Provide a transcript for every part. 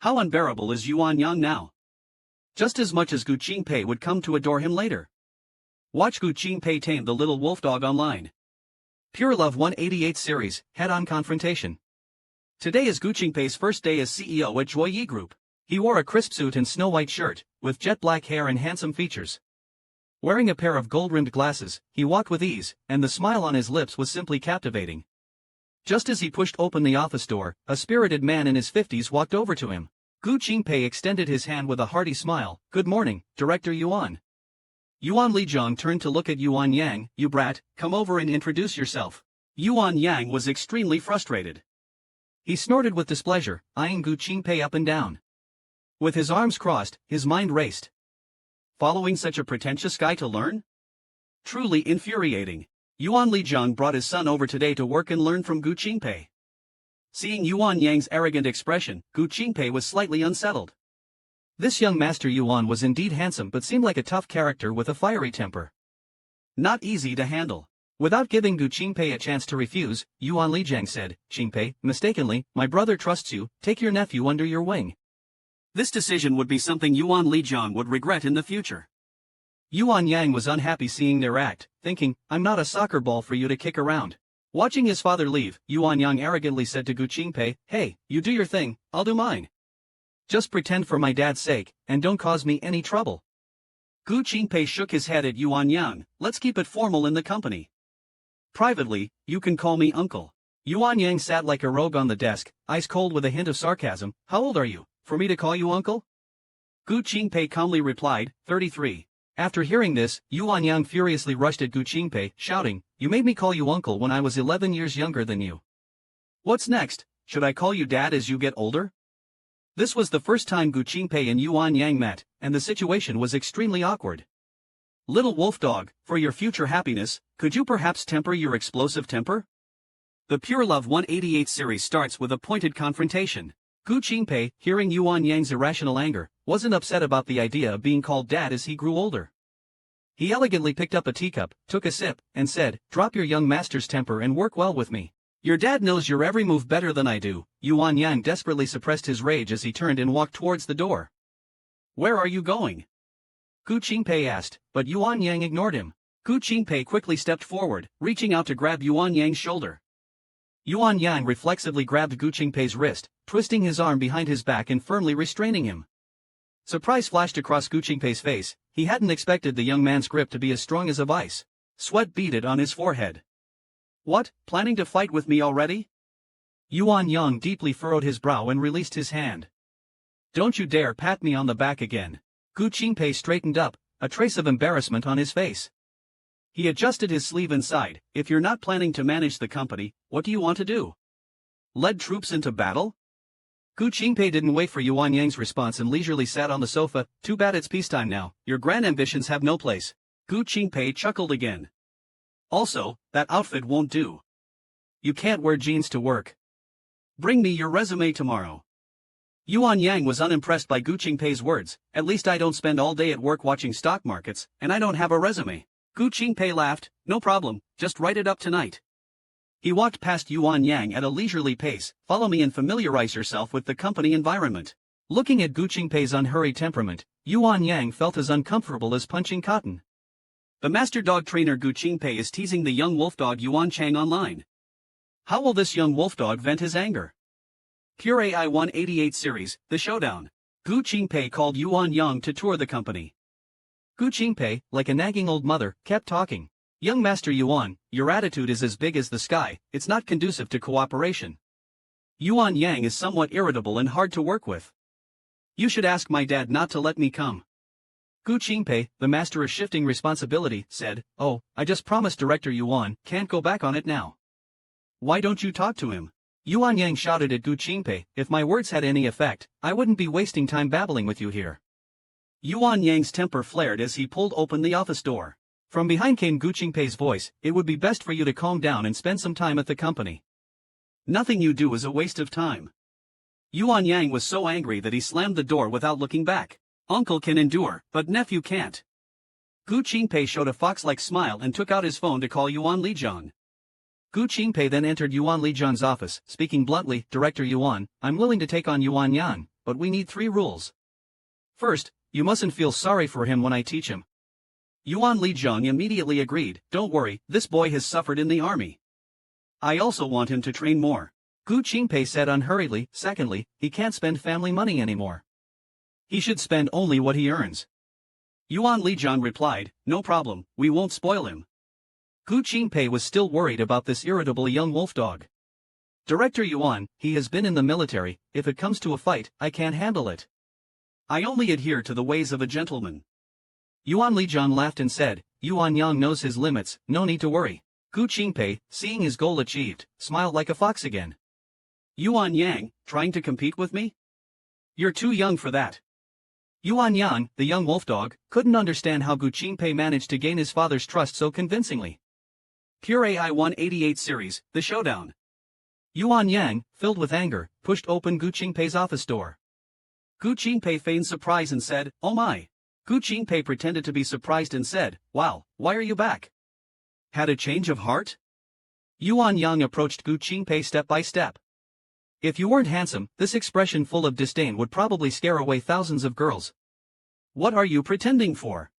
How unbearable is Yuan Yang now? Just as much as Gu Qingpei would come to adore him later. Watch Gu Qingpei tame the little wolf dog online. Pure Love 188 series, head-on confrontation. Today is Gu Qingpei's first day as CEO at Joyi Group. He wore a crisp suit and snow-white shirt, with jet black hair and handsome features. Wearing a pair of gold-rimmed glasses, he walked with ease, and the smile on his lips was simply captivating. Just as he pushed open the office door, a spirited man in his 50s walked over to him. Gu Qingpei extended his hand with a hearty smile. "Good morning, Director Yuan." Yuan Lijiang turned to look at Yuan Yang. "You brat, come over and introduce yourself." Yuan Yang was extremely frustrated. He snorted with displeasure, eyeing Gu Qingpei up and down. With his arms crossed, his mind raced. Following such a pretentious guy to learn? Truly infuriating. Yuan Lijiang brought his son over today to work and learn from Gu Qingpei. Seeing Yuan Yang's arrogant expression, Gu Qingpei was slightly unsettled. This young master Yuan was indeed handsome but seemed like a tough character with a fiery temper. Not easy to handle. Without giving Gu Qingpei a chance to refuse, Yuan Lijiang said, "Qingpei, mistakenly, my brother trusts you, take your nephew under your wing." This decision would be something Yuan Lijiang would regret in the future. Yuan Yang was unhappy seeing their act, thinking, "I'm not a soccer ball for you to kick around." Watching his father leave, Yuan Yang arrogantly said to Gu Qingpei, "Hey, you do your thing, I'll do mine. Just pretend for my dad's sake, and don't cause me any trouble." Gu Qingpei shook his head at Yuan Yang. "Let's keep it formal in the company. Privately, you can call me uncle." Yuan Yang sat like a rogue on the desk, ice cold with a hint of sarcasm. "How old are you, for me to call you uncle?" Gu Qingpei calmly replied, 33. After hearing this, Yuan Yang furiously rushed at Gu Qingpei, shouting, "You made me call you uncle when I was 11 years younger than you. What's next? Should I call you dad as you get older?" This was the first time Gu Qingpei and Yuan Yang met, and the situation was extremely awkward. "Little wolf dog, for your future happiness, could you perhaps temper your explosive temper?" The Pure Love 188 series starts with a pointed confrontation. Gu Qingpei, hearing Yuan Yang's irrational anger, wasn't upset about the idea of being called dad as he grew older. He elegantly picked up a teacup, took a sip, and said, "Drop your young master's temper and work well with me. Your dad knows your every move better than I do." Yuan Yang desperately suppressed his rage as he turned and walked towards the door. "Where are you going?" Gu Qingpei asked, but Yuan Yang ignored him. Gu Qingpei quickly stepped forward, reaching out to grab Yuan Yang's shoulder. Yuan Yang reflexively grabbed Gu Qingpei's wrist, twisting his arm behind his back and firmly restraining him. Surprise flashed across Gu Qingpei's face. He hadn't expected the young man's grip to be as strong as a vice. Sweat beaded on his forehead. "What, planning to fight with me already?" Yuan Yang deeply furrowed his brow and released his hand. "Don't you dare pat me on the back again." Gu Qingpei straightened up, a trace of embarrassment on his face. He adjusted his sleeve and sighed. "If you're not planning to manage the company, what do you want to do? Lead troops into battle?" Gu Qingpei didn't wait for Yuan Yang's response and leisurely sat on the sofa. "Too bad it's peacetime now, your grand ambitions have no place." Gu Qingpei chuckled again. "Also, that outfit won't do. You can't wear jeans to work. Bring me your resume tomorrow." Yuan Yang was unimpressed by Gu Qingpei's words. "At least I don't spend all day at work watching stock markets, and I don't have a resume." Gu Qingpei laughed. "No problem, just write it up tonight." He walked past Yuan Yang at a leisurely pace. "Follow me and familiarize yourself with the company environment." Looking at Gu Qingpei's unhurried temperament, Yuan Yang felt as uncomfortable as punching cotton. The master dog trainer Gu Qingpei is teasing the young wolf dog Yuan Chang online. How will this young wolf dog vent his anger? Pure AI 188 series, The Showdown. Gu Qingpei called Yuan Yang to tour the company. Gu Qingpei, like a nagging old mother, kept talking. "Young Master Yuan, your attitude is as big as the sky, it's not conducive to cooperation. Yuan Yang is somewhat irritable and hard to work with. You should ask my dad not to let me come." Gu Qingpei, the master of shifting responsibility, said, "Oh, I just promised Director Yuan, can't go back on it now." "Why don't you talk to him?" Yuan Yang shouted at Gu Qingpei. "If my words had any effect, I wouldn't be wasting time babbling with you here." Yuan Yang's temper flared as he pulled open the office door. From behind came Gu Qingpei's voice. "It would be best for you to calm down and spend some time at the company. Nothing you do is a waste of time." Yuan Yang was so angry that he slammed the door without looking back. "Uncle can endure, but nephew can't." Gu Qingpei showed a fox-like smile and took out his phone to call Yuan Lijiang. Gu Qingpei then entered Yuan Lijiang's office, speaking bluntly. "Director Yuan, I'm willing to take on Yuan Yang, but we need 3 rules. First, you mustn't feel sorry for him when I teach him. Yuan Lijong immediately agreed, don't worry, this boy has suffered in the army. I also want him to train more. Gu Qingpei said unhurriedly, secondly, he can't spend family money anymore. He should spend only what he earns. Yuan Lijong replied, no problem, we won't spoil him. Gu Qingpei was still worried about this irritable young wolf dog. Director Yuan, he has been in the military, if it comes to a fight, I can't handle it. I only adhere to the ways of a gentleman. Yuan Lijong laughed and said, Yuan Yang knows his limits, no need to worry. Gu Qingpei, seeing his goal achieved, smiled like a fox again. Yuan Yang, trying to compete with me? You're too young for that. Yuan Yang, the young wolf dog, couldn't understand how Gu Qingpei managed to gain his father's trust so convincingly. Pure AI 188 series, The Showdown. Yuan Yang, filled with anger, pushed open Gu Qingpei's office door. Gu Qingpei feigned surprise and said, oh my. Gu Qingpei pretended to be surprised and said, wow, why are you back? Had a change of heart? Yuan Yang approached Gu Qingpei step by step. If you weren't handsome, this expression full of disdain would probably scare away thousands of girls. What are you pretending for?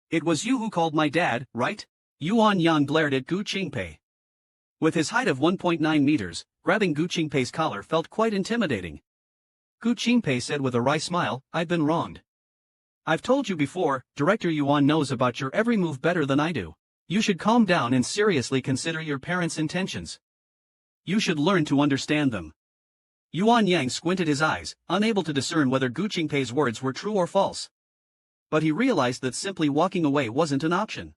It was you who called my dad, right? Yuan Yang glared at Gu Qingpei. With his height of 1.9 meters, grabbing Gu Qingpei's collar felt quite intimidating. Gu Qingpei said with a wry smile, I've been wronged. I've told you before, Director Yuan knows about your every move better than I do. You should calm down and seriously consider your parents' intentions. You should learn to understand them. Yuan Yang squinted his eyes, unable to discern whether Gu Qingpei's words were true or false. But he realized that simply walking away wasn't an option.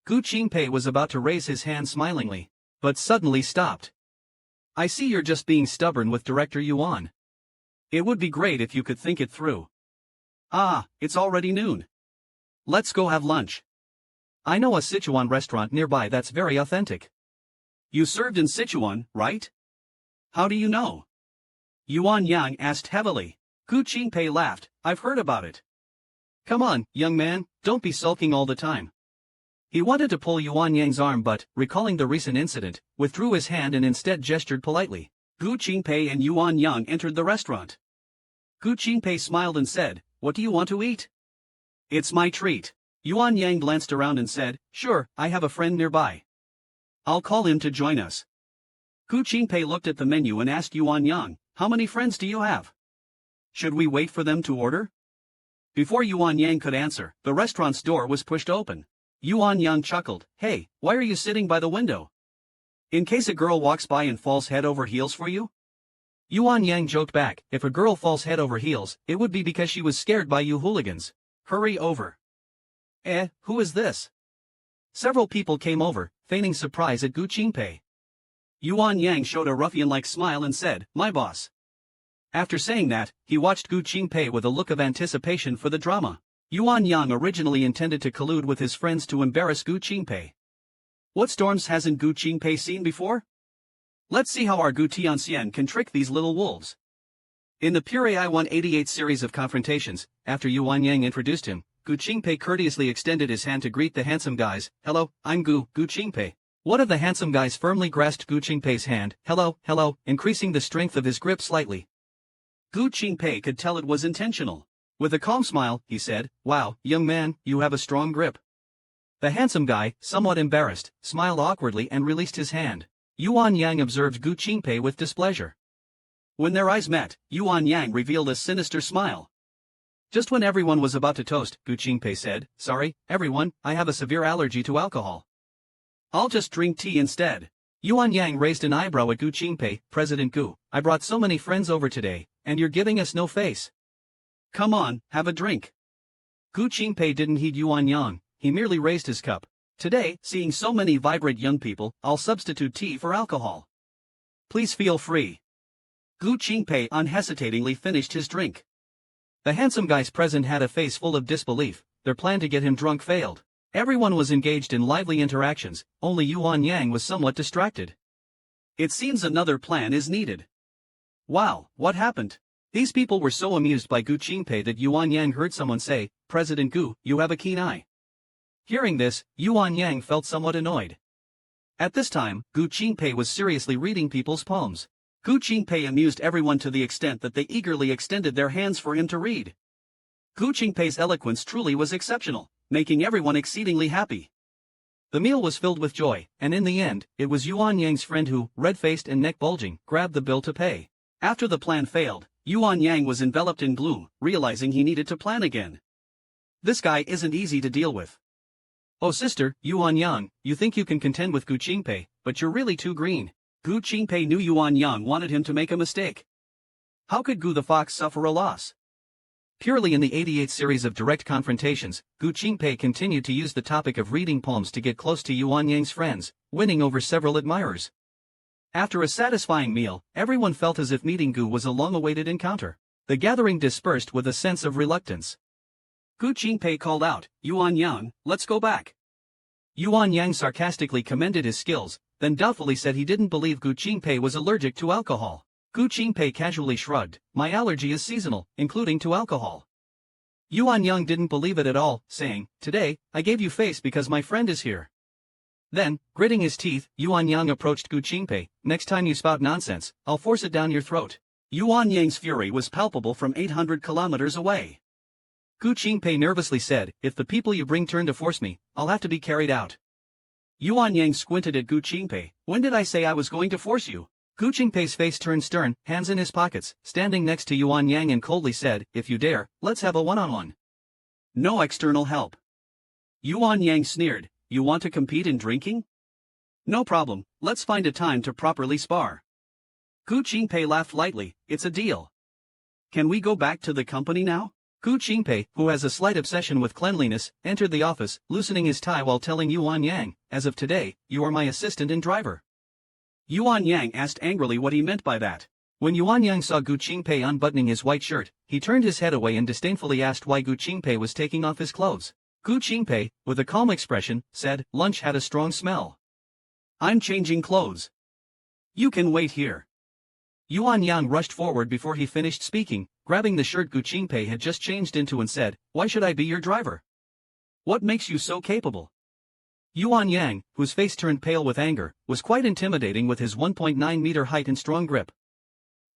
Gu Qingpei was about to raise his hand smilingly, but suddenly stopped. I see you're just being stubborn with Director Yuan. It would be great if you could think it through. Ah, it's already noon. Let's go have lunch. I know a Sichuan restaurant nearby that's very authentic. You served in Sichuan, right? How do you know? Yuan Yang asked heavily. Gu Qingpei laughed, I've heard about it. Come on, young man, don't be sulking all the time. He wanted to pull Yuan Yang's arm but, recalling the recent incident, withdrew his hand and instead gestured politely. Gu Qingpei and Yuan Yang entered the restaurant. Gu Qingpei smiled and said, what do you want to eat? It's my treat. Yuan Yang glanced around and said, sure, I have a friend nearby. I'll call him to join us. Gu Qingpei looked at the menu and asked Yuan Yang, how many friends do you have? Should we wait for them to order? Before Yuan Yang could answer, the restaurant's door was pushed open. Yuan Yang chuckled, hey, why are you sitting by the window? In case a girl walks by and falls head over heels for you? Yuan Yang joked back, if a girl falls head over heels, it would be because she was scared by you hooligans. Hurry over. Who is this? Several people came over, feigning surprise at Gu Qingpei. Yuan Yang showed a ruffian-like smile and said, my boss. After saying that, he watched Gu Qingpei with a look of anticipation for the drama. Yuan Yang originally intended to collude with his friends to embarrass Gu Qingpei. What storms hasn't Gu Qingpei seen before? Let's see how our Gu Tianxian can trick these little wolves. In the Pure AI 188 series of confrontations, after Yuan Yang introduced him, Gu Qingpei courteously extended his hand to greet the handsome guys. Hello, I'm Gu Qingpei. One of the handsome guys firmly grasped Gu Qingpei's hand. Hello, increasing the strength of his grip slightly. Gu Qingpei could tell it was intentional. With a calm smile, he said, wow, young man, you have a strong grip. The handsome guy, somewhat embarrassed, smiled awkwardly and released his hand. Yuan Yang observed Gu Qingpei with displeasure. When their eyes met, Yuan Yang revealed a sinister smile. Just when everyone was about to toast, Gu Qingpei said, sorry, everyone, I have a severe allergy to alcohol. I'll just drink tea instead. Yuan Yang raised an eyebrow at Gu Qingpei. President Gu, I brought so many friends over today, and you're giving us no face. Come on, have a drink. Gu Qingpei didn't heed Yuan Yang, he merely raised his cup. Today, seeing so many vibrant young people, I'll substitute tea for alcohol. Please feel free. Gu Qingpei unhesitatingly finished his drink. The handsome guys present had a face full of disbelief. Their plan to get him drunk failed. Everyone was engaged in lively interactions, only Yuan Yang was somewhat distracted. It seems another plan is needed. Wow, what happened? These people were so amused by Gu Qingpei that Yuan Yang heard someone say, President Gu, you have a keen eye. Hearing this, Yuan Yang felt somewhat annoyed. At this time, Gu Qingpei was seriously reading people's palms. Gu Qingpei amused everyone to the extent that they eagerly extended their hands for him to read. Gu Qingpei's eloquence truly was exceptional, making everyone exceedingly happy. The meal was filled with joy, and in the end, it was Yuan Yang's friend who, red-faced and neck-bulging, grabbed the bill to pay. After the plan failed, Yuan Yang was enveloped in gloom, realizing he needed to plan again. This guy isn't easy to deal with. Oh sister, Yuan Yang, you think you can contend with Gu Qingpei, but you're really too green. Gu Qingpei knew Yuan Yang wanted him to make a mistake. How could Gu the Fox suffer a loss? Purely in the 88th series of direct confrontations, Gu Qingpei continued to use the topic of reading palms to get close to Yuan Yang's friends, winning over several admirers. After a satisfying meal, everyone felt as if meeting Gu was a long-awaited encounter. The gathering dispersed with a sense of reluctance. Gu Qingpei called out, "Yuan Yang, let's go back." Yuan Yang sarcastically commended his skills, then doubtfully said he didn't believe Gu Qingpei was allergic to alcohol. Gu Qingpei casually shrugged, "My allergy is seasonal, including to alcohol." Yuan Yang didn't believe it at all, saying, "Today, I gave you face because my friend is here." Then, gritting his teeth, Yuan Yang approached Gu Qingpei, "Next time you spout nonsense, I'll force it down your throat." Yuan Yang's fury was palpable from 800 kilometers away. Gu Qingpei nervously said, "If the people you bring turn to force me, I'll have to be carried out." Yuan Yang squinted at Gu Qingpei, "When did I say I was going to force you?" Gu Qingpei's face turned stern, hands in his pockets, standing next to Yuan Yang and coldly said, "If you dare, let's have a one-on-one. No external help." Yuan Yang sneered, "You want to compete in drinking? No problem, let's find a time to properly spar." Gu Qingpei laughed lightly, "It's a deal. Can we go back to the company now?" Gu Qingpei, who has a slight obsession with cleanliness, entered the office, loosening his tie while telling Yuan Yang, "As of today, you are my assistant and driver." Yuan Yang asked angrily what he meant by that. When Yuan Yang saw Gu Qingpei unbuttoning his white shirt, he turned his head away and disdainfully asked why Gu Qingpei was taking off his clothes. Gu Qingpei, with a calm expression, said, "Lunch had a strong smell. I'm changing clothes. You can wait here." Yuan Yang rushed forward before he finished speaking, grabbing the shirt Gu Qingpei had just changed into and said, "Why should I be your driver? What makes you so capable?" Yuan Yang, whose face turned pale with anger, was quite intimidating with his 1.9-meter height and strong grip.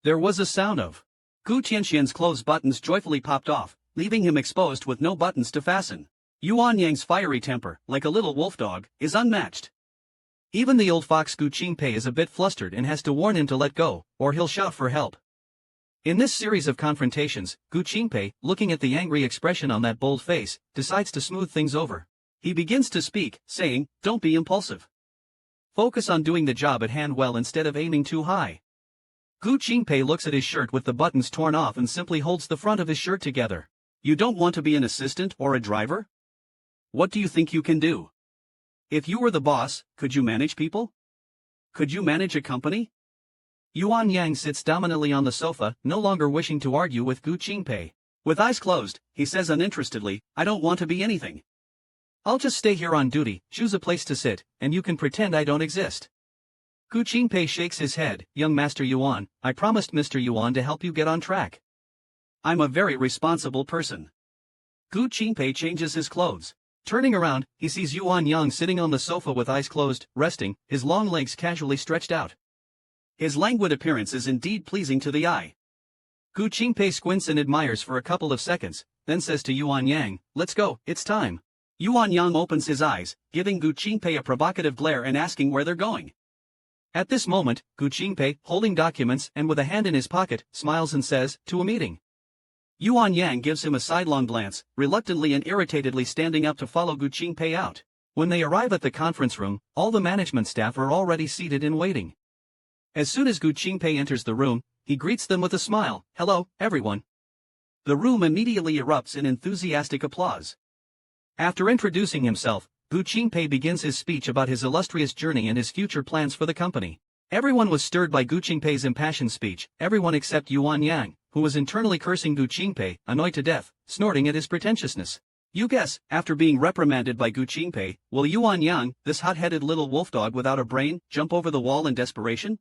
There was a sound of Gu Tianxian's clothes buttons joyfully popped off, leaving him exposed with no buttons to fasten. Yuan Yang's fiery temper, like a little wolf dog, is unmatched. Even the old fox Gu Qingpei is a bit flustered and has to warn him to let go, or he'll shout for help. In this series of confrontations, Gu Qingpei, looking at the angry expression on that bold face, decides to smooth things over. He begins to speak, saying, "Don't be impulsive. Focus on doing the job at hand well instead of aiming too high." Gu Qingpei looks at his shirt with the buttons torn off and simply holds the front of his shirt together. "You don't want to be an assistant or a driver? What do you think you can do? If you were the boss, could you manage people? Could you manage a company?" Yuan Yang sits dominantly on the sofa, no longer wishing to argue with Gu Qingpei. With eyes closed, he says uninterestedly, "I don't want to be anything. I'll just stay here on duty, choose a place to sit, and you can pretend I don't exist." Gu Qingpei shakes his head, "Young Master Yuan, I promised Mr. Yuan to help you get on track. I'm a very responsible person." Gu Qingpei changes his clothes. Turning around, he sees Yuan Yang sitting on the sofa with eyes closed, resting, his long legs casually stretched out. His languid appearance is indeed pleasing to the eye. Gu Qingpei squints and admires for a couple of seconds, then says to Yuan Yang, "Let's go, it's time." Yuan Yang opens his eyes, giving Gu Qingpei a provocative glare and asking where they're going. At this moment, Gu Qingpei, holding documents and with a hand in his pocket, smiles and says, "To a meeting." Yuan Yang gives him a sidelong glance, reluctantly and irritatedly standing up to follow Gu Qingpei out. When they arrive at the conference room, all the management staff are already seated and waiting. As soon as Gu Qingpei enters the room, he greets them with a smile, "Hello, everyone." The room immediately erupts in enthusiastic applause. After introducing himself, Gu Qingpei begins his speech about his illustrious journey and his future plans for the company. Everyone was stirred by Gu Qingpei's impassioned speech, everyone except Yuan Yang, who was internally cursing Gu Qingpei, annoyed to death, snorting at his pretentiousness. You guess, after being reprimanded by Gu Qingpei, will Yuan Yang, this hot-headed little wolfdog without a brain, jump over the wall in desperation?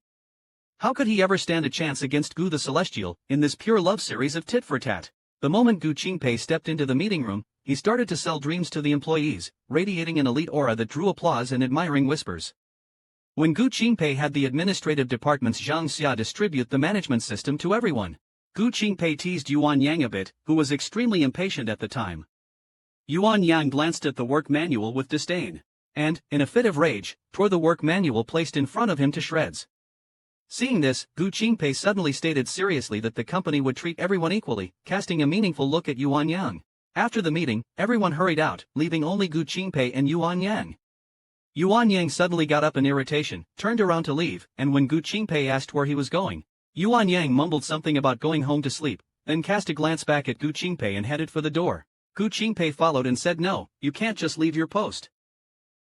How could he ever stand a chance against Gu the Celestial, in this pure love series of tit-for-tat? The moment Gu Qingpei stepped into the meeting room, he started to sell dreams to the employees, radiating an elite aura that drew applause and admiring whispers. When Gu Qingpei had the administrative department's Zhang Xia distribute the management system to everyone, Gu Qingpei teased Yuan Yang a bit, who was extremely impatient at the time. Yuan Yang glanced at the work manual with disdain, and, in a fit of rage, tore the work manual placed in front of him to shreds. Seeing this, Gu Qingpei suddenly stated seriously that the company would treat everyone equally, casting a meaningful look at Yuan Yang. After the meeting, everyone hurried out, leaving only Gu Qingpei and Yuan Yang. Yuan Yang suddenly got up in irritation, turned around to leave, and when Gu Qingpei asked where he was going, Yuan Yang mumbled something about going home to sleep, then cast a glance back at Gu Qingpei and headed for the door. Gu Qingpei followed and said, "No, you can't just leave your post."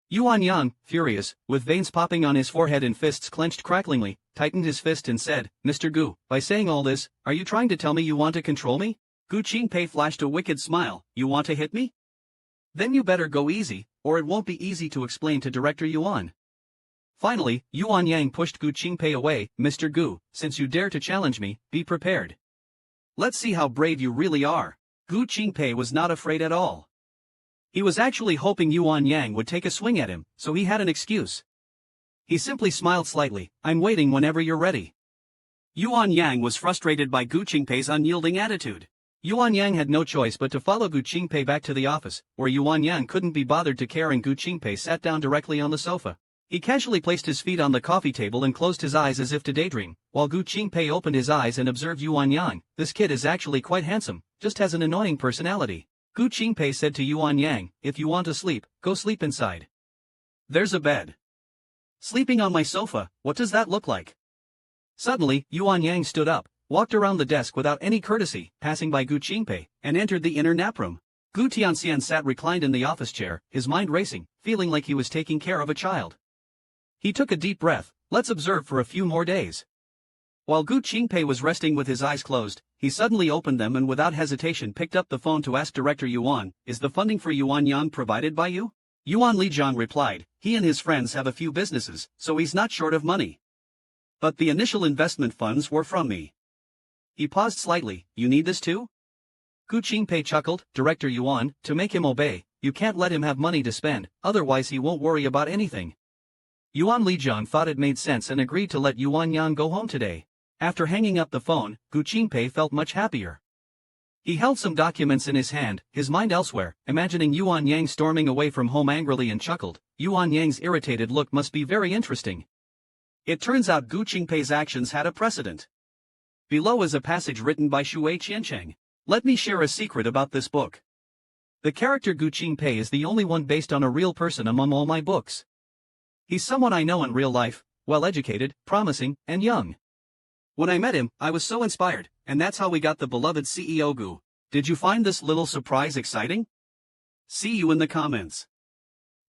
Yuan Yang, furious, with veins popping on his forehead and fists clenched cracklingly, tightened his fist and said, "Mr. Gu, by saying all this, are you trying to tell me you want to control me?" Gu Qingpei flashed a wicked smile. "You want to hit me? Then you better go easy, or it won't be easy to explain to Director Yuan." Finally, Yuan Yang pushed Gu Qingpei away. "Mr. Gu, since you dare to challenge me, be prepared. Let's see how brave you really are." Gu Qingpei was not afraid at all. He was actually hoping Yuan Yang would take a swing at him, so he had an excuse. He simply smiled slightly. "I'm waiting whenever you're ready." Yuan Yang was frustrated by Gu Qingpei's unyielding attitude. Yuan Yang had no choice but to follow Gu Qingpei back to the office, where Yuan Yang couldn't be bothered to care and Gu Qingpei sat down directly on the sofa. He casually placed his feet on the coffee table and closed his eyes as if to daydream, while Gu Qingpei opened his eyes and observed Yuan Yang. "This kid is actually quite handsome, just has an annoying personality." Gu Qingpei said to Yuan Yang, "If you want to sleep, go sleep inside. There's a bed." "Sleeping on my sofa, what does that look like?" Suddenly, Yuan Yang stood up, walked around the desk without any courtesy, passing by Gu Qingpei, and entered the inner nap room. Gu Tianxian sat reclined in the office chair, his mind racing, feeling like he was taking care of a child. He took a deep breath. "Let's observe for a few more days." While Gu Qingpei was resting with his eyes closed, he suddenly opened them and without hesitation picked up the phone to ask Director Yuan, "Is the funding for Yuan Yang provided by you?" Yuan Lijiang replied, "He and his friends have a few businesses, so he's not short of money. But the initial investment funds were from me." He paused slightly. "You need this too?" Gu Qingpei chuckled. "Director Yuan, to make him obey, you can't let him have money to spend, otherwise he won't worry about anything." Yuan Lijiang thought it made sense and agreed to let Yuan Yang go home today. After hanging up the phone, Gu Qingpei felt much happier. He held some documents in his hand, his mind elsewhere, imagining Yuan Yang storming away from home angrily and chuckled. Yuan Yang's irritated look must be very interesting. It turns out Gu Qingpei's actions had a precedent. Below is a passage written by Shui Qiancheng. Let me share a secret about this book. The character Gu Qingpei is the only one based on a real person among all my books. He's someone I know in real life, well-educated, promising, and young. When I met him, I was so inspired, and that's how we got the beloved CEO Gu. Did you find this little surprise exciting? See you in the comments.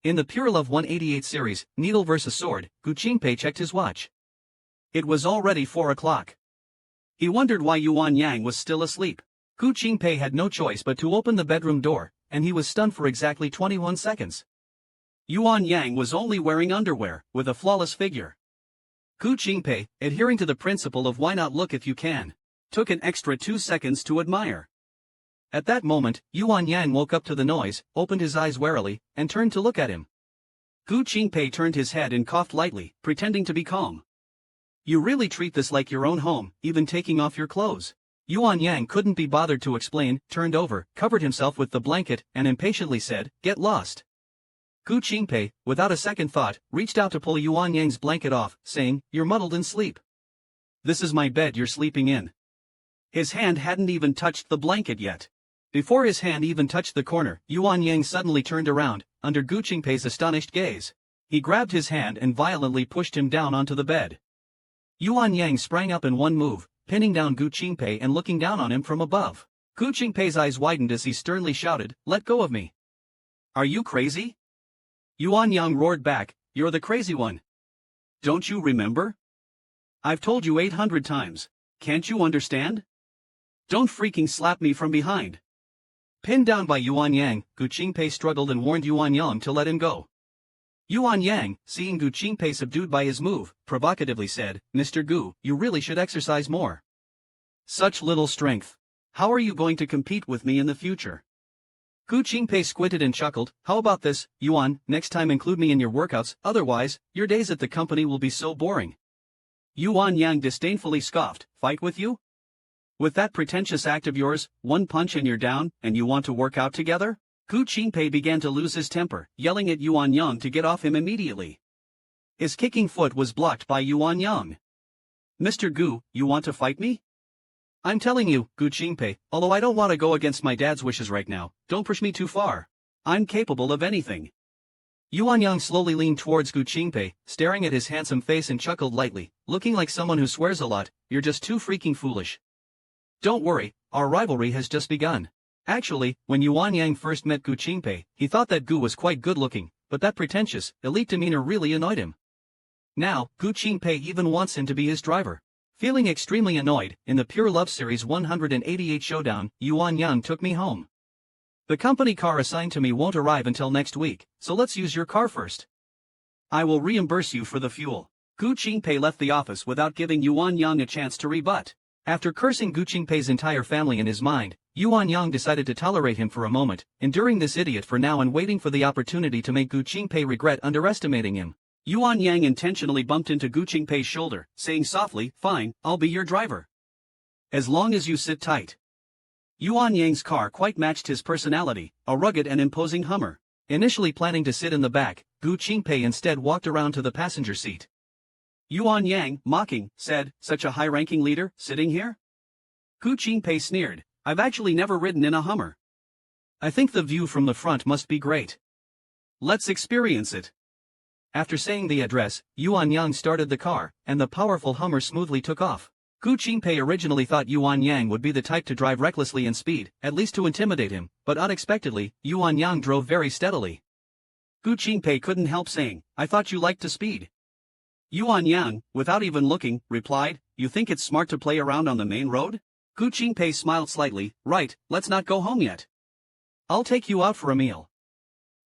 In the Pure Love 188 series, Needle vs. Sword, Gu Qingpei checked his watch. It was already 4 o'clock. He wondered why Yuan Yang was still asleep. Gu Qingpei had no choice but to open the bedroom door, and he was stunned for exactly 21 seconds. Yuan Yang was only wearing underwear, with a flawless figure. Gu Qingpei, adhering to the principle of why not look if you can, took an extra 2 seconds to admire. At that moment, Yuan Yang woke up to the noise, opened his eyes warily, and turned to look at him. Gu Qingpei turned his head and coughed lightly, pretending to be calm. "You really treat this like your own home, even taking off your clothes." Yuan Yang couldn't be bothered to explain, turned over, covered himself with the blanket, and impatiently said, "Get lost." Gu Qingpei, without a second thought, reached out to pull Yuan Yang's blanket off, saying, "You're muddled in sleep. This is my bed you're sleeping in." His hand hadn't even touched the blanket yet. Before his hand even touched the corner, Yuan Yang suddenly turned around, under Gu Qingpei's astonished gaze. He grabbed his hand and violently pushed him down onto the bed. Yuan Yang sprang up in one move, pinning down Gu Qingpei and looking down on him from above. Gu Qingpei's eyes widened as he sternly shouted, "Let go of me. Are you crazy?" Yuan Yang roared back, "You're the crazy one. Don't you remember? I've told you 800 times. Can't you understand? Don't freaking slap me from behind." Pinned down by Yuan Yang, Gu Qingpei struggled and warned Yuan Yang to let him go. Yuan Yang, seeing Gu Qingpei subdued by his move, provocatively said, "Mr. Gu, you really should exercise more. Such little strength. How are you going to compete with me in the future?" Gu Qingpei squinted and chuckled. How about this, Yuan, next time include me in your workouts, otherwise, your days at the company will be so boring. Yuan Yang disdainfully scoffed, fight with you? With that pretentious act of yours, one punch and you're down, and you want to work out together? Gu Qingpei began to lose his temper, yelling at Yuan Yang to get off him immediately. His kicking foot was blocked by Yuan Yang. Mr. Gu, you want to fight me? I'm telling you, Gu Qingpei, although I don't want to go against my dad's wishes right now, don't push me too far. I'm capable of anything. Yuan Yang slowly leaned towards Gu Qingpei, staring at his handsome face and chuckled lightly, looking like someone who swears a lot. You're just too freaking foolish. Don't worry, our rivalry has just begun. Actually, when Yuan Yang first met Gu Qingpei, he thought that Gu was quite good-looking, but that pretentious, elite demeanor really annoyed him. Now, Gu Qingpei even wants him to be his driver. Feeling extremely annoyed, in the Pure Love Series 188 showdown, Yuan Yang took me home. The company car assigned to me won't arrive until next week, so let's use your car first. I will reimburse you for the fuel. Gu Qingpei left the office without giving Yuan Yang a chance to rebut. After cursing Gu Qingpei's entire family in his mind, Yuan Yang decided to tolerate him for a moment, enduring this idiot for now and waiting for the opportunity to make Gu Qingpei regret underestimating him. Yuan Yang intentionally bumped into Gu Qingpei's shoulder, saying softly, fine, I'll be your driver. As long as you sit tight. Yuan Yang's car quite matched his personality, a rugged and imposing Hummer. Initially planning to sit in the back, Gu Qingpei instead walked around to the passenger seat. Yuan Yang, mocking, said, such a high-ranking leader, sitting here? Gu Qingpei sneered, I've actually never ridden in a Hummer. I think the view from the front must be great. Let's experience it. After saying the address, Yuan Yang started the car, and the powerful Hummer smoothly took off. Gu Qingpei originally thought Yuan Yang would be the type to drive recklessly in speed, at least to intimidate him, but unexpectedly, Yuan Yang drove very steadily. Gu Qingpei couldn't help saying, I thought you liked to speed. Yuan Yang, without even looking, replied, you think it's smart to play around on the main road? Gu Qingpei smiled slightly, right, let's not go home yet. I'll take you out for a meal.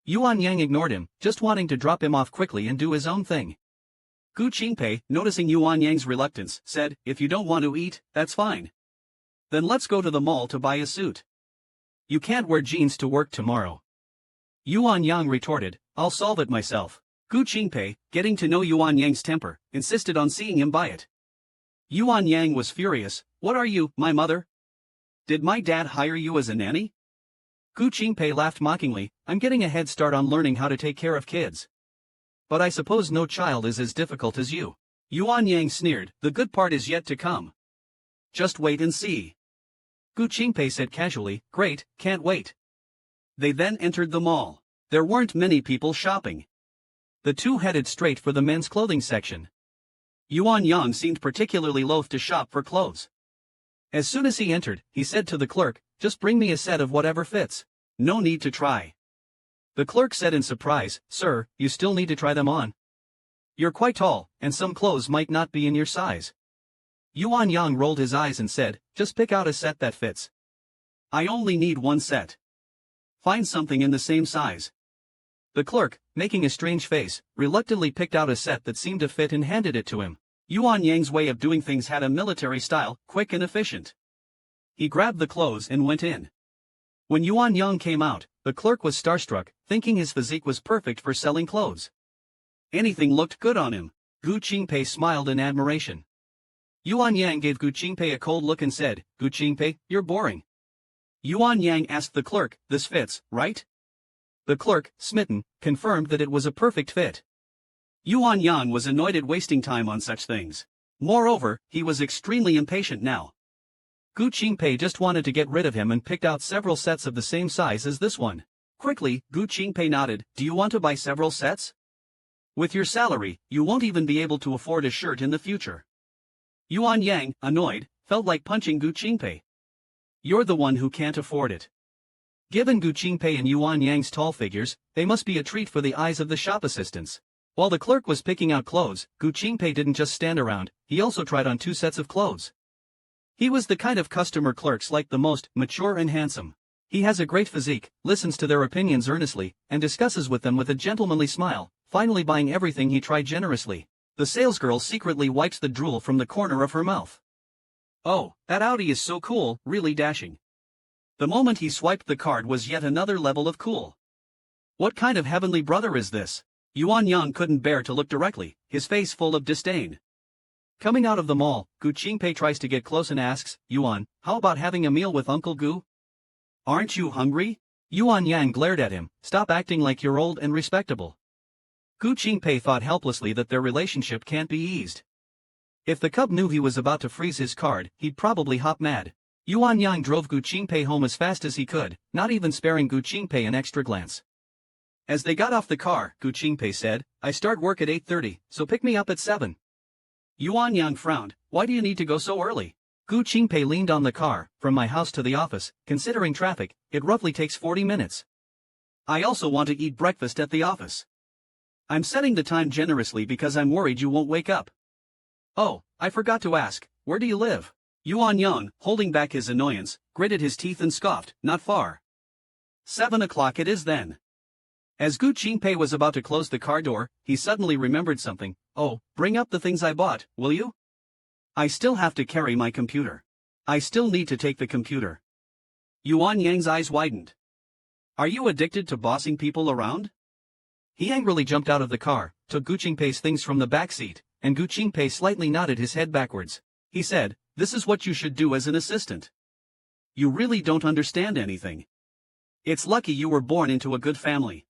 Yuan Yang ignored him, just wanting to drop him off quickly and do his own thing. Gu Qingpei, noticing Yuan Yang's reluctance, said, if you don't want to eat, that's fine. Then let's go to the mall to buy a suit. You can't wear jeans to work tomorrow. Yuan Yang retorted, I'll solve it myself. Gu Qingpei, getting to know Yuan Yang's temper, insisted on seeing him buy it. Yuan Yang was furious, what are you, my mother? Did my dad hire you as a nanny? Gu Qingpei laughed mockingly, I'm getting a head start on learning how to take care of kids. But I suppose no child is as difficult as you. Yuan Yang sneered, the good part is yet to come. Just wait and see. Gu Qingpei said casually, great, can't wait. They then entered the mall. There weren't many people shopping. The two headed straight for the men's clothing section. Yuan Yang seemed particularly loath to shop for clothes. As soon as he entered, he said to the clerk, just bring me a set of whatever fits. No need to try. The clerk said in surprise, sir, you still need to try them on. You're quite tall, and some clothes might not be in your size. Yuan Yang rolled his eyes and said, just pick out a set that fits. I only need one set. Find something in the same size. The clerk, making a strange face, reluctantly picked out a set that seemed to fit and handed it to him. Yuan Yang's way of doing things had a military style, quick and efficient. He grabbed the clothes and went in. When Yuan Yang came out, the clerk was starstruck, thinking his physique was perfect for selling clothes. Anything looked good on him. Gu Qingpei smiled in admiration. Yuan Yang gave Gu Qingpei a cold look and said, Gu Qingpei, you're boring. Yuan Yang asked the clerk, this fits, right? The clerk, smitten, confirmed that it was a perfect fit. Yuan Yang was annoyed at wasting time on such things. Moreover, he was extremely impatient now. Gu Qingpei just wanted to get rid of him and picked out several sets of the same size as this one. Quickly, Gu Qingpei nodded, do you want to buy several sets? With your salary, you won't even be able to afford a shirt in the future. Yuan Yang, annoyed, felt like punching Gu Qingpei. You're the one who can't afford it. Given Gu Qingpei and Yuan Yang's tall figures, they must be a treat for the eyes of the shop assistants. While the clerk was picking out clothes, Gu Qingpei didn't just stand around, he also tried on 2 sets of clothes. He was the kind of customer clerks like the most, mature and handsome. He has a great physique, listens to their opinions earnestly, and discusses with them with a gentlemanly smile, finally buying everything he tried generously. The salesgirl secretly wipes the drool from the corner of her mouth. Oh, that Audi is so cool, really dashing. The moment he swiped the card was yet another level of cool. What kind of heavenly brother is this? Yuan Yang couldn't bear to look directly, his face full of disdain. Coming out of the mall, Gu Qingpei tries to get close and asks, Yuan, how about having a meal with Uncle Gu? Aren't you hungry? Yuan Yang glared at him, stop acting like you're old and respectable. Gu Qingpei thought helplessly that their relationship can't be eased. If the cub knew he was about to freeze his card, he'd probably hop mad. Yuan Yang drove Gu Qingpei home as fast as he could, not even sparing Gu Qingpei an extra glance. As they got off the car, Gu Qingpei said, I start work at 8:30, so pick me up at 7. Yuan Yang frowned, why do you need to go so early? Gu Qingpei leaned on the car, from my house to the office, considering traffic, it roughly takes 40 minutes. I also want to eat breakfast at the office. I'm setting the time generously because I'm worried you won't wake up. Oh, I forgot to ask, where do you live? Yuan Yang, holding back his annoyance, gritted his teeth and scoffed, not far. 7 o'clock it is then. As Gu Qingpei was about to close the car door, he suddenly remembered something. Oh, bring up the things I bought, will you? I still have to carry my computer. I still need to take the computer. Yuan Yang's eyes widened. Are you addicted to bossing people around? He angrily jumped out of the car, took Gu Qingpei's things from the back seat, and Gu Qingpei slightly nodded his head backwards. He said, this is what you should do as an assistant. You really don't understand anything. It's lucky you were born into a good family.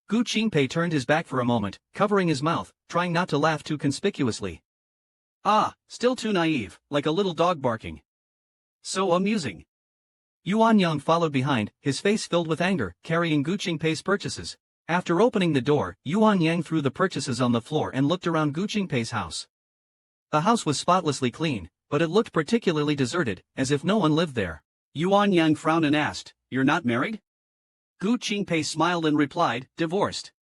Gu Qingpei turned his back for a moment, covering his mouth, trying not to laugh too conspicuously. Ah, still too naive, like a little dog barking. So amusing. Yuan Yang followed behind, his face filled with anger, carrying Gu Qingpei's purchases. After opening the door, Yuan Yang threw the purchases on the floor and looked around Gu Qingpei's house. The house was spotlessly clean, but it looked particularly deserted, as if no one lived there. Yuan Yang frowned and asked, you're not married? Gu Qingpei smiled and replied, divorced.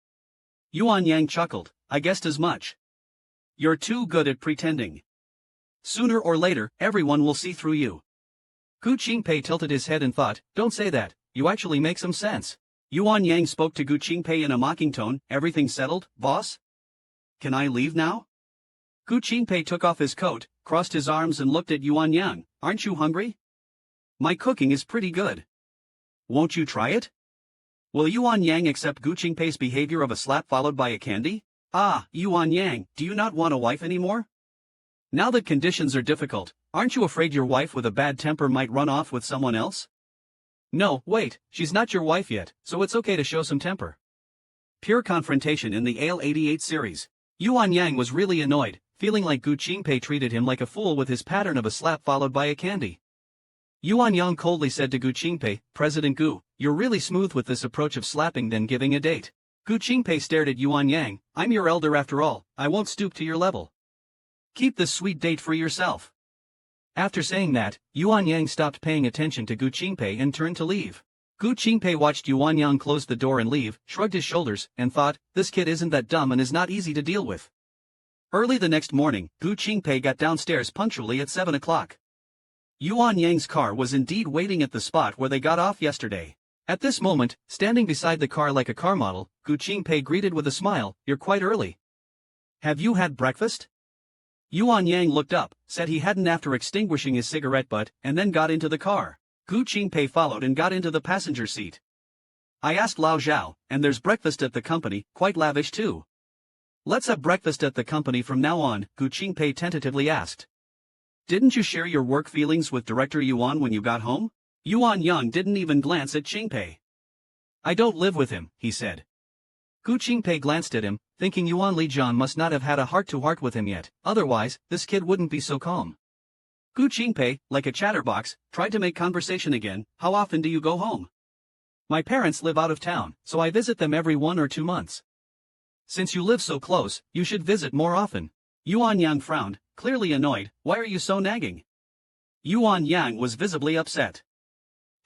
Yuan Yang chuckled, I guessed as much. You're too good at pretending. Sooner or later, everyone will see through you. Gu Qingpei tilted his head and thought, don't say that, you actually make some sense. Yuan Yang spoke to Gu Qingpei in a mocking tone, everything settled, boss? Can I leave now? Gu Qingpei took off his coat, crossed his arms and looked at Yuan Yang, aren't you hungry? My cooking is pretty good. Won't you try it? Will Yuan Yang accept Gu Qingpei's behavior of a slap followed by a candy? Ah, Yuan Yang, do you not want a wife anymore? Now that conditions are difficult, aren't you afraid your wife with a bad temper might run off with someone else? No, wait, she's not your wife yet, so it's okay to show some temper. Pure confrontation in the AL88 series. Yuan Yang was really annoyed, feeling like Gu Qingpei treated him like a fool with his pattern of a slap followed by a candy. Yuan Yang coldly said to Gu Qingpei, President Gu, you're really smooth with this approach of slapping then giving a date. Gu Qingpei stared at Yuan Yang, I'm your elder after all, I won't stoop to your level. Keep this sweet date for yourself. After saying that, Yuan Yang stopped paying attention to Gu Qingpei and turned to leave. Gu Qingpei watched Yuan Yang close the door and leave, shrugged his shoulders, and thought, this kid isn't that dumb and is not easy to deal with. Early the next morning, Gu Qingpei got downstairs punctually at 7 o'clock. Yuan Yang's car was indeed waiting at the spot where they got off yesterday. At this moment, standing beside the car like a car model, Gu Qingpei greeted with a smile, you're quite early. Have you had breakfast? Yuan Yang looked up, said he hadn't after extinguishing his cigarette butt, and then got into the car. Gu Qingpei followed and got into the passenger seat. I asked Lao Zhao, and there's breakfast at the company, quite lavish too. Let's have breakfast at the company from now on, Gu Qingpei tentatively asked. Didn't you share your work feelings with Director Yuan when you got home? Yuan Yang didn't even glance at Qingpei. I don't live with him, he said. Gu Qingpei glanced at him, thinking Yuan Lijian must not have had a heart-to-heart with him yet, otherwise, this kid wouldn't be so calm. Gu Qingpei, like a chatterbox, tried to make conversation again, how often do you go home? My parents live out of town, so I visit them every 1 or 2 months. Since you live so close, you should visit more often. Yuan Yang frowned, clearly annoyed, why are you so nagging? Yuan Yang was visibly upset.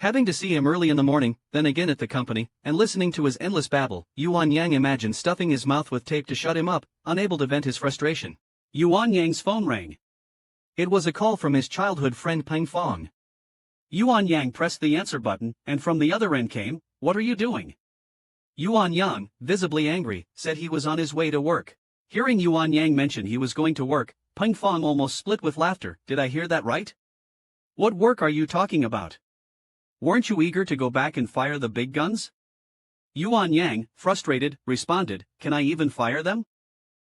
Having to see him early in the morning, then again at the company, and listening to his endless babble, Yuan Yang imagined stuffing his mouth with tape to shut him up, unable to vent his frustration. Yuan Yang's phone rang. It was a call from his childhood friend Peng Fong. Yuan Yang pressed the answer button, and from the other end came, what are you doing? Yuan Yang, visibly angry, said he was on his way to work. Hearing Yuan Yang mention he was going to work, Peng Fong almost split with laughter, did I hear that right? What work are you talking about? Weren't you eager to go back and fire the big guns? Yuan Yang, frustrated, responded, can I even fire them?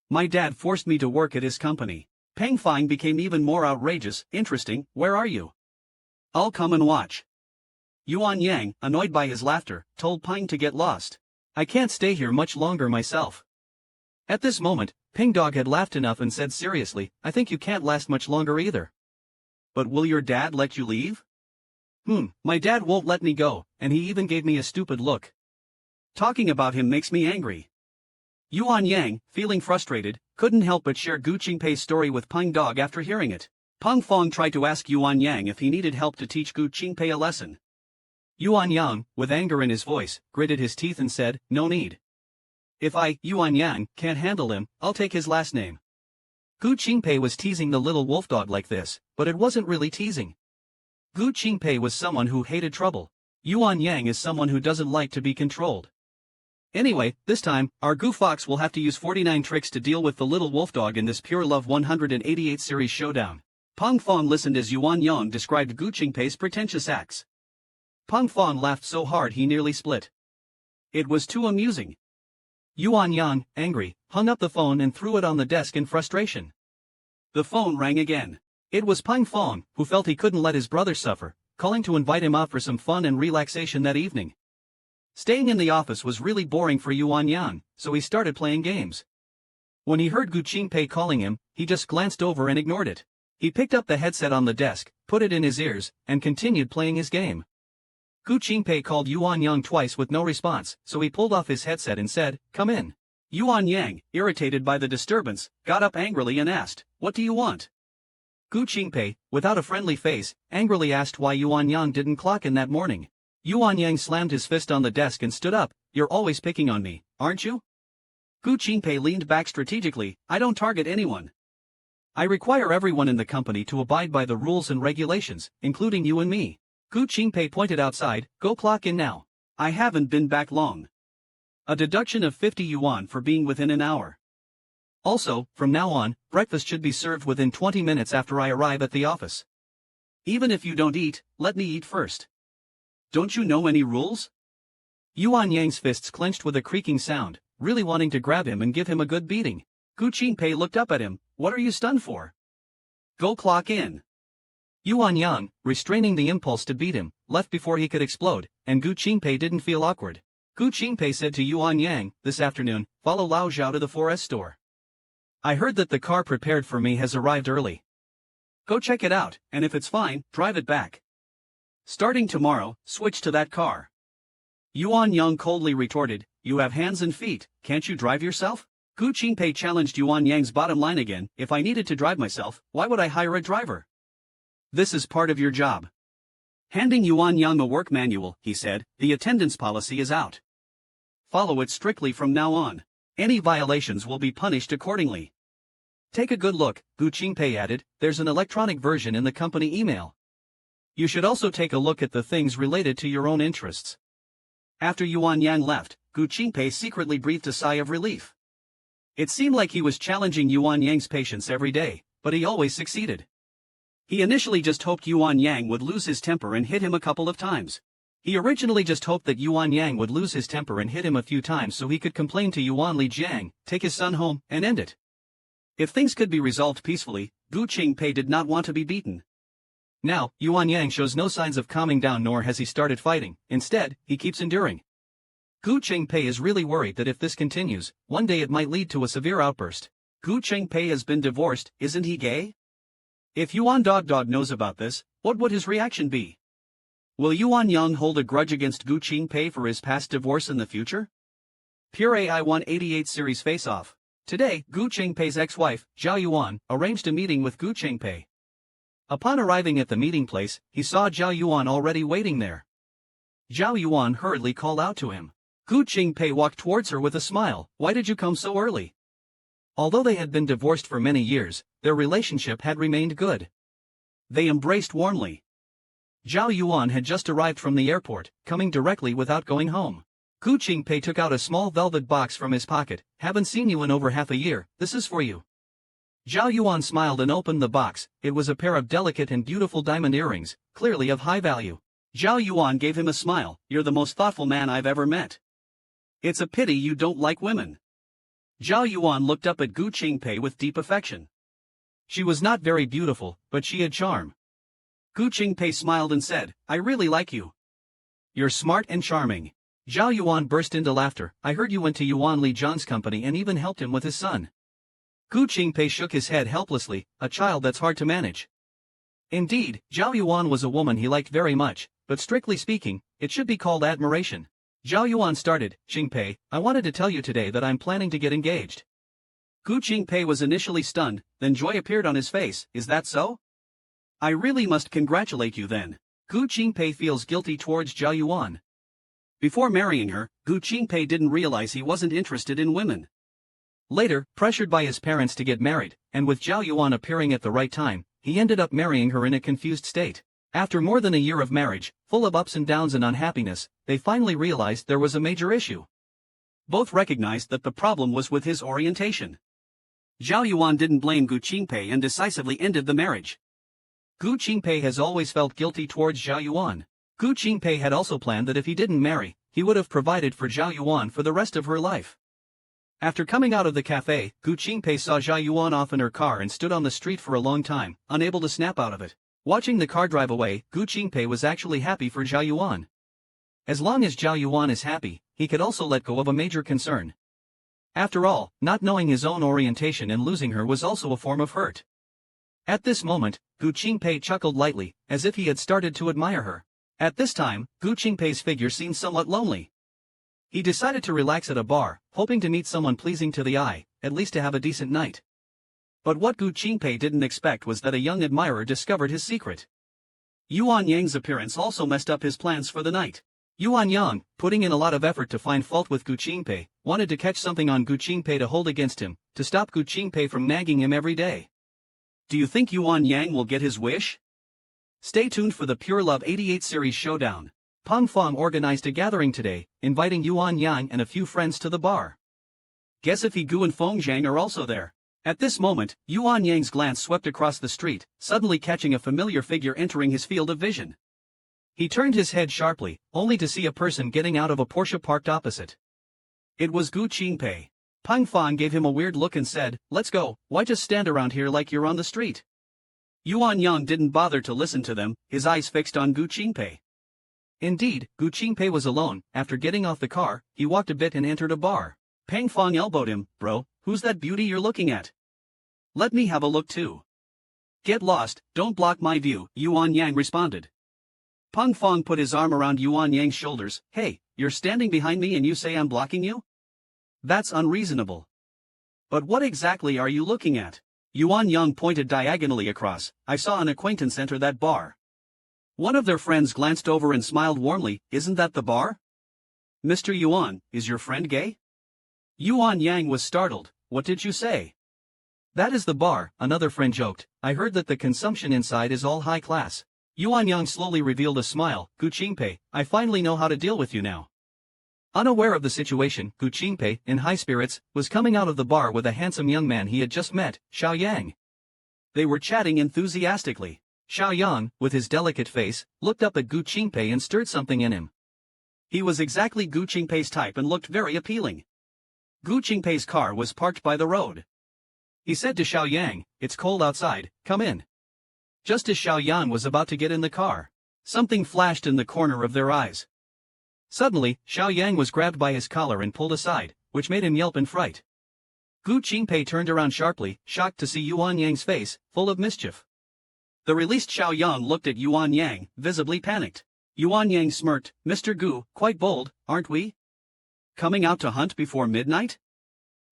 My dad forced me to work at his company. Peng Fang became even more outrageous. Interesting, where are you? I'll come and watch. Yuan Yang, annoyed by his laughter, told Peng to get lost. I can't stay here much longer myself. At this moment, Ping Dog had laughed enough and said seriously, I think you can't last much longer either. But will your dad let you leave? My dad won't let me go, and he even gave me a stupid look. Talking about him makes me angry. Yuan Yang, feeling frustrated, couldn't help but share Gu Qingpei's story with Peng Dog after hearing it. Peng Fong tried to ask Yuan Yang if he needed help to teach Gu Qingpei a lesson. Yuan Yang, with anger in his voice, gritted his teeth and said, no need. If I, Yuan Yang, can't handle him, I'll take his last name. Gu Qingpei was teasing the little wolf dog like this, but it wasn't really teasing. Gu Qingpei was someone who hated trouble. Yuan Yang is someone who doesn't like to be controlled. Anyway, this time, our Gu Fox will have to use 49 tricks to deal with the little wolf dog in this Pure Love 188 series showdown. Peng Fong listened as Yuan Yang described Gu Qingpei's pretentious acts. Peng Fong laughed so hard he nearly split. It was too amusing. Yuan Yang, angry, hung up the phone and threw it on the desk in frustration. The phone rang again. It was Peng Fong, who felt he couldn't let his brother suffer, calling to invite him out for some fun and relaxation that evening. Staying in the office was really boring for Yuan Yang, so he started playing games. When he heard Gu Qingpei calling him, he just glanced over and ignored it. He picked up the headset on the desk, put it in his ears, and continued playing his game. Gu Qingpei called Yuan Yang twice with no response, so he pulled off his headset and said, come in. Yuan Yang, irritated by the disturbance, got up angrily and asked, what do you want? Gu Qingpei, without a friendly face, angrily asked why Yuan Yang didn't clock in that morning. Yuan Yang slammed his fist on the desk and stood up, you're always picking on me, aren't you? Gu Qingpei leaned back strategically, I don't target anyone. I require everyone in the company to abide by the rules and regulations, including you and me. Gu Qingpei pointed outside, go clock in now. I haven't been back long. A deduction of 50 yuan for being within an hour. Also, from now on, breakfast should be served within 20 minutes after I arrive at the office. Even if you don't eat, let me eat first. Don't you know any rules? Yuan Yang's fists clenched with a creaking sound, really wanting to grab him and give him a good beating. Gu Qingpei looked up at him, what are you stunned for? Go clock in. Yuan Yang, restraining the impulse to beat him, left before he could explode, and Gu Qingpei didn't feel awkward. Gu Qingpei said to Yuan Yang, this afternoon, follow Lao Zhao to the forest store. I heard that the car prepared for me has arrived early. Go check it out, and if it's fine, drive it back. Starting tomorrow, switch to that car. Yuan Yang coldly retorted, you have hands and feet, can't you drive yourself? Gu Qingpei challenged Yuan Yang's bottom line again, if I needed to drive myself, why would I hire a driver? This is part of your job. Handing Yuan Yang a work manual, he said, the attendance policy is out. Follow it strictly from now on. Any violations will be punished accordingly. Take a good look, Gu Qingpei added, there's an electronic version in the company email. You should also take a look at the things related to your own interests. After Yuan Yang left, Gu Qingpei secretly breathed a sigh of relief. It seemed like he was challenging Yuan Yang's patience every day, but he always succeeded. He initially just hoped Yuan Yang would lose his temper and hit him a couple of times. He originally just hoped that Yuan Yang would lose his temper and hit him a few times so he could complain to Yuan Li Jiang, take his son home, and end it. If things could be resolved peacefully, Gu Qingpei did not want to be beaten. Now, Yuan Yang shows no signs of calming down nor has he started fighting, instead, he keeps enduring. Gu Qingpei is really worried that if this continues, one day it might lead to a severe outburst. Gu Qingpei has been divorced, isn't he gay? If Yuan Dog knows about this, what would his reaction be? Will Yuan Yang hold a grudge against Gu Qingpei for his past divorce in the future? Pure AI 188 Series Face-Off. Today, Gu Qingpei's ex-wife, Zhao Yuan, arranged a meeting with Gu Qingpei. Upon arriving at the meeting place, he saw Zhao Yuan already waiting there. Zhao Yuan hurriedly called out to him. Gu Qingpei walked towards her with a smile, why did you come so early? Although they had been divorced for many years, their relationship had remained good. They embraced warmly. Zhao Yuan had just arrived from the airport, coming directly without going home. Gu Qingpei took out a small velvet box from his pocket, haven't seen you in over half a year, this is for you. Zhao Yuan smiled and opened the box, it was a pair of delicate and beautiful diamond earrings, clearly of high value. Zhao Yuan gave him a smile. You're the most thoughtful man I've ever met. It's a pity you don't like women. Zhao Yuan looked up at Gu Qingpei with deep affection. She was not very beautiful, but she had charm. Gu Qingpei smiled and said, I really like you. You're smart and charming. Zhao Yuan burst into laughter. I heard you went to Yuan Li Zhang's company and even helped him with his son. Gu Qingpei shook his head helplessly, a child that's hard to manage. Indeed, Zhao Yuan was a woman he liked very much, but strictly speaking, it should be called admiration. Zhao Yuan started, Qingpei, I wanted to tell you today that I'm planning to get engaged. Gu Qingpei was initially stunned, then joy appeared on his face. Is that so? I really must congratulate you then. Gu Qingpei feels guilty towards Zhao Yuan. Before marrying her, Gu Qingpei didn't realize he wasn't interested in women. Later, pressured by his parents to get married, and with Zhao Yuan appearing at the right time, he ended up marrying her in a confused state. After more than a year of marriage, full of ups and downs and unhappiness, they finally realized there was a major issue. Both recognized that the problem was with his orientation. Zhao Yuan didn't blame Gu Qingpei and decisively ended the marriage. Gu Qingpei has always felt guilty towards Zhao Yuan. Gu Qingpei had also planned that if he didn't marry, he would have provided for Zhao Yuan for the rest of her life. After coming out of the cafe, Gu Qingpei saw Zhao Yuan off in her car and stood on the street for a long time, unable to snap out of it. Watching the car drive away, Gu Qingpei was actually happy for Zhao Yuan. As long as Zhao Yuan is happy, he could also let go of a major concern. After all, not knowing his own orientation and losing her was also a form of hurt. At this moment, Gu Qingpei chuckled lightly, as if he had started to admire her. At this time, Gu Qingpei's figure seemed somewhat lonely. He decided to relax at a bar, hoping to meet someone pleasing to the eye, at least to have a decent night. But what Gu Qingpei didn't expect was that a young admirer discovered his secret. Yuan Yang's appearance also messed up his plans for the night. Yuan Yang, putting in a lot of effort to find fault with Gu Qingpei, wanted to catch something on Gu Qingpei to hold against him, to stop Gu Qingpei from nagging him every day. Do you think Yuan Yang will get his wish? Stay tuned for the Pure Love 88 series showdown. Peng Fong organized a gathering today, inviting Yuan Yang and a few friends to the bar. Guess if Gu and Feng Zhang are also there. At this moment, Yuan Yang's glance swept across the street, suddenly catching a familiar figure entering his field of vision. He turned his head sharply, only to see a person getting out of a Porsche parked opposite. It was Gu Qingpei. Peng Fong gave him a weird look and said, let's go, why just stand around here like you're on the street? Yuan Yang didn't bother to listen to them, his eyes fixed on Gu Qingpei. Indeed, Gu Qingpei was alone. After getting off the car, he walked a bit and entered a bar. Peng Fong elbowed him, bro, who's that beauty you're looking at? Let me have a look too. Get lost, don't block my view, Yuan Yang responded. Peng Fong put his arm around Yuan Yang's shoulders. Hey, you're standing behind me and you say I'm blocking you? That's unreasonable. But what exactly are you looking at? Yuan Yang pointed diagonally across. I saw an acquaintance enter that bar. One of their friends glanced over and smiled warmly. Isn't that the bar? Mr. Yuan, is your friend gay? Yuan Yang was startled. What did you say? That is the bar, another friend joked. I heard that the consumption inside is all high class. Yuan Yang slowly revealed a smile. Gu Qingpei, I finally know how to deal with you now. Unaware of the situation, Gu Qingpei, in high spirits, was coming out of the bar with a handsome young man he had just met, Xiao Yang. They were chatting enthusiastically. Xiao Yang, with his delicate face, looked up at Gu Qingpei and stirred something in him. He was exactly Gu Qingpei's type and looked very appealing. Gu Qingpei's car was parked by the road. He said to Xiao Yang, it's cold outside, come in. Just as Xiao Yang was about to get in the car, something flashed in the corner of their eyes. Suddenly, Xiao Yang was grabbed by his collar and pulled aside, which made him yelp in fright. Gu Qingpei turned around sharply, shocked to see Yuan Yang's face, full of mischief. The released Xiao Yang looked at Yuan Yang, visibly panicked. Yuan Yang smirked, Mr. Gu, quite bold, aren't we? Coming out to hunt before midnight?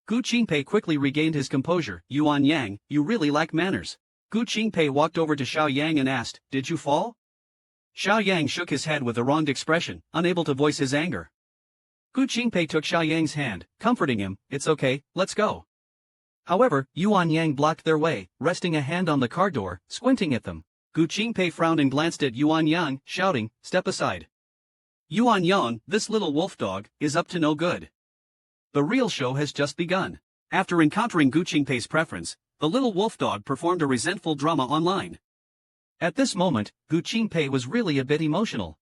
Gu Qingpei quickly regained his composure. Yuan Yang, you really lack manners. Gu Qingpei walked over to Xiao Yang and asked, did you fall? Xiao Yang shook his head with a wronged expression, unable to voice his anger. Gu Qingpei took Xiao Yang's hand, comforting him, it's okay, let's go. However, Yuan Yang blocked their way, resting a hand on the car door, squinting at them. Gu Qingpei frowned and glanced at Yuan Yang, shouting, step aside. Yuan Yang, this little wolf dog, is up to no good. The real show has just begun. After encountering Gu Qingpei's preference, the little wolf dog performed a resentful drama online. At this moment, Gu Qingpei was really a bit emotional.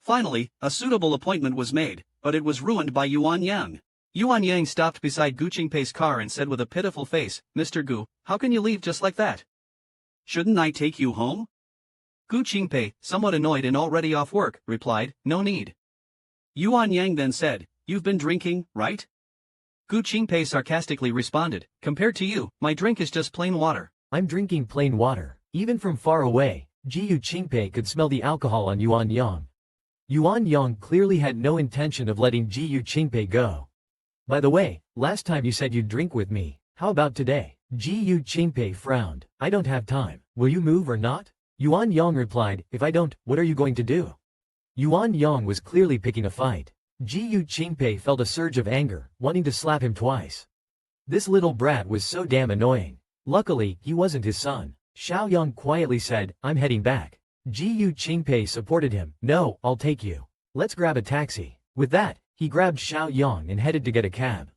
Finally, a suitable appointment was made, but it was ruined by Yuan Yang. Yuan Yang stopped beside Gu Qingpei's car and said with a pitiful face, "Mr. Gu, how can you leave just like that? Shouldn't I take you home?" Gu Qingpei, somewhat annoyed and already off work, replied, "No need." Yuan Yang then said, "You've been drinking, right?" Gu Qingpei sarcastically responded, "Compared to you, my drink is just plain water." I'm drinking plain water. Even from far away, Gu Qingpei could smell the alcohol on Yuan Yang. Yuan Yang clearly had no intention of letting Gu Qingpei go. "By the way, last time you said you'd drink with me, how about today?" Gu Qingpei frowned. "I don't have time. Will you move or not?" Yuan Yang replied, "If I don't, what are you going to do?" Yuan Yang was clearly picking a fight. Gu Qingpei felt a surge of anger, wanting to slap him twice. This little brat was so damn annoying. Luckily, he wasn't his son. Xiao Yang quietly said, "I'm heading back." Gu Qingpei supported him. "No, I'll take you. Let's grab a taxi." With that, he grabbed Xiao Yang and headed to get a cab.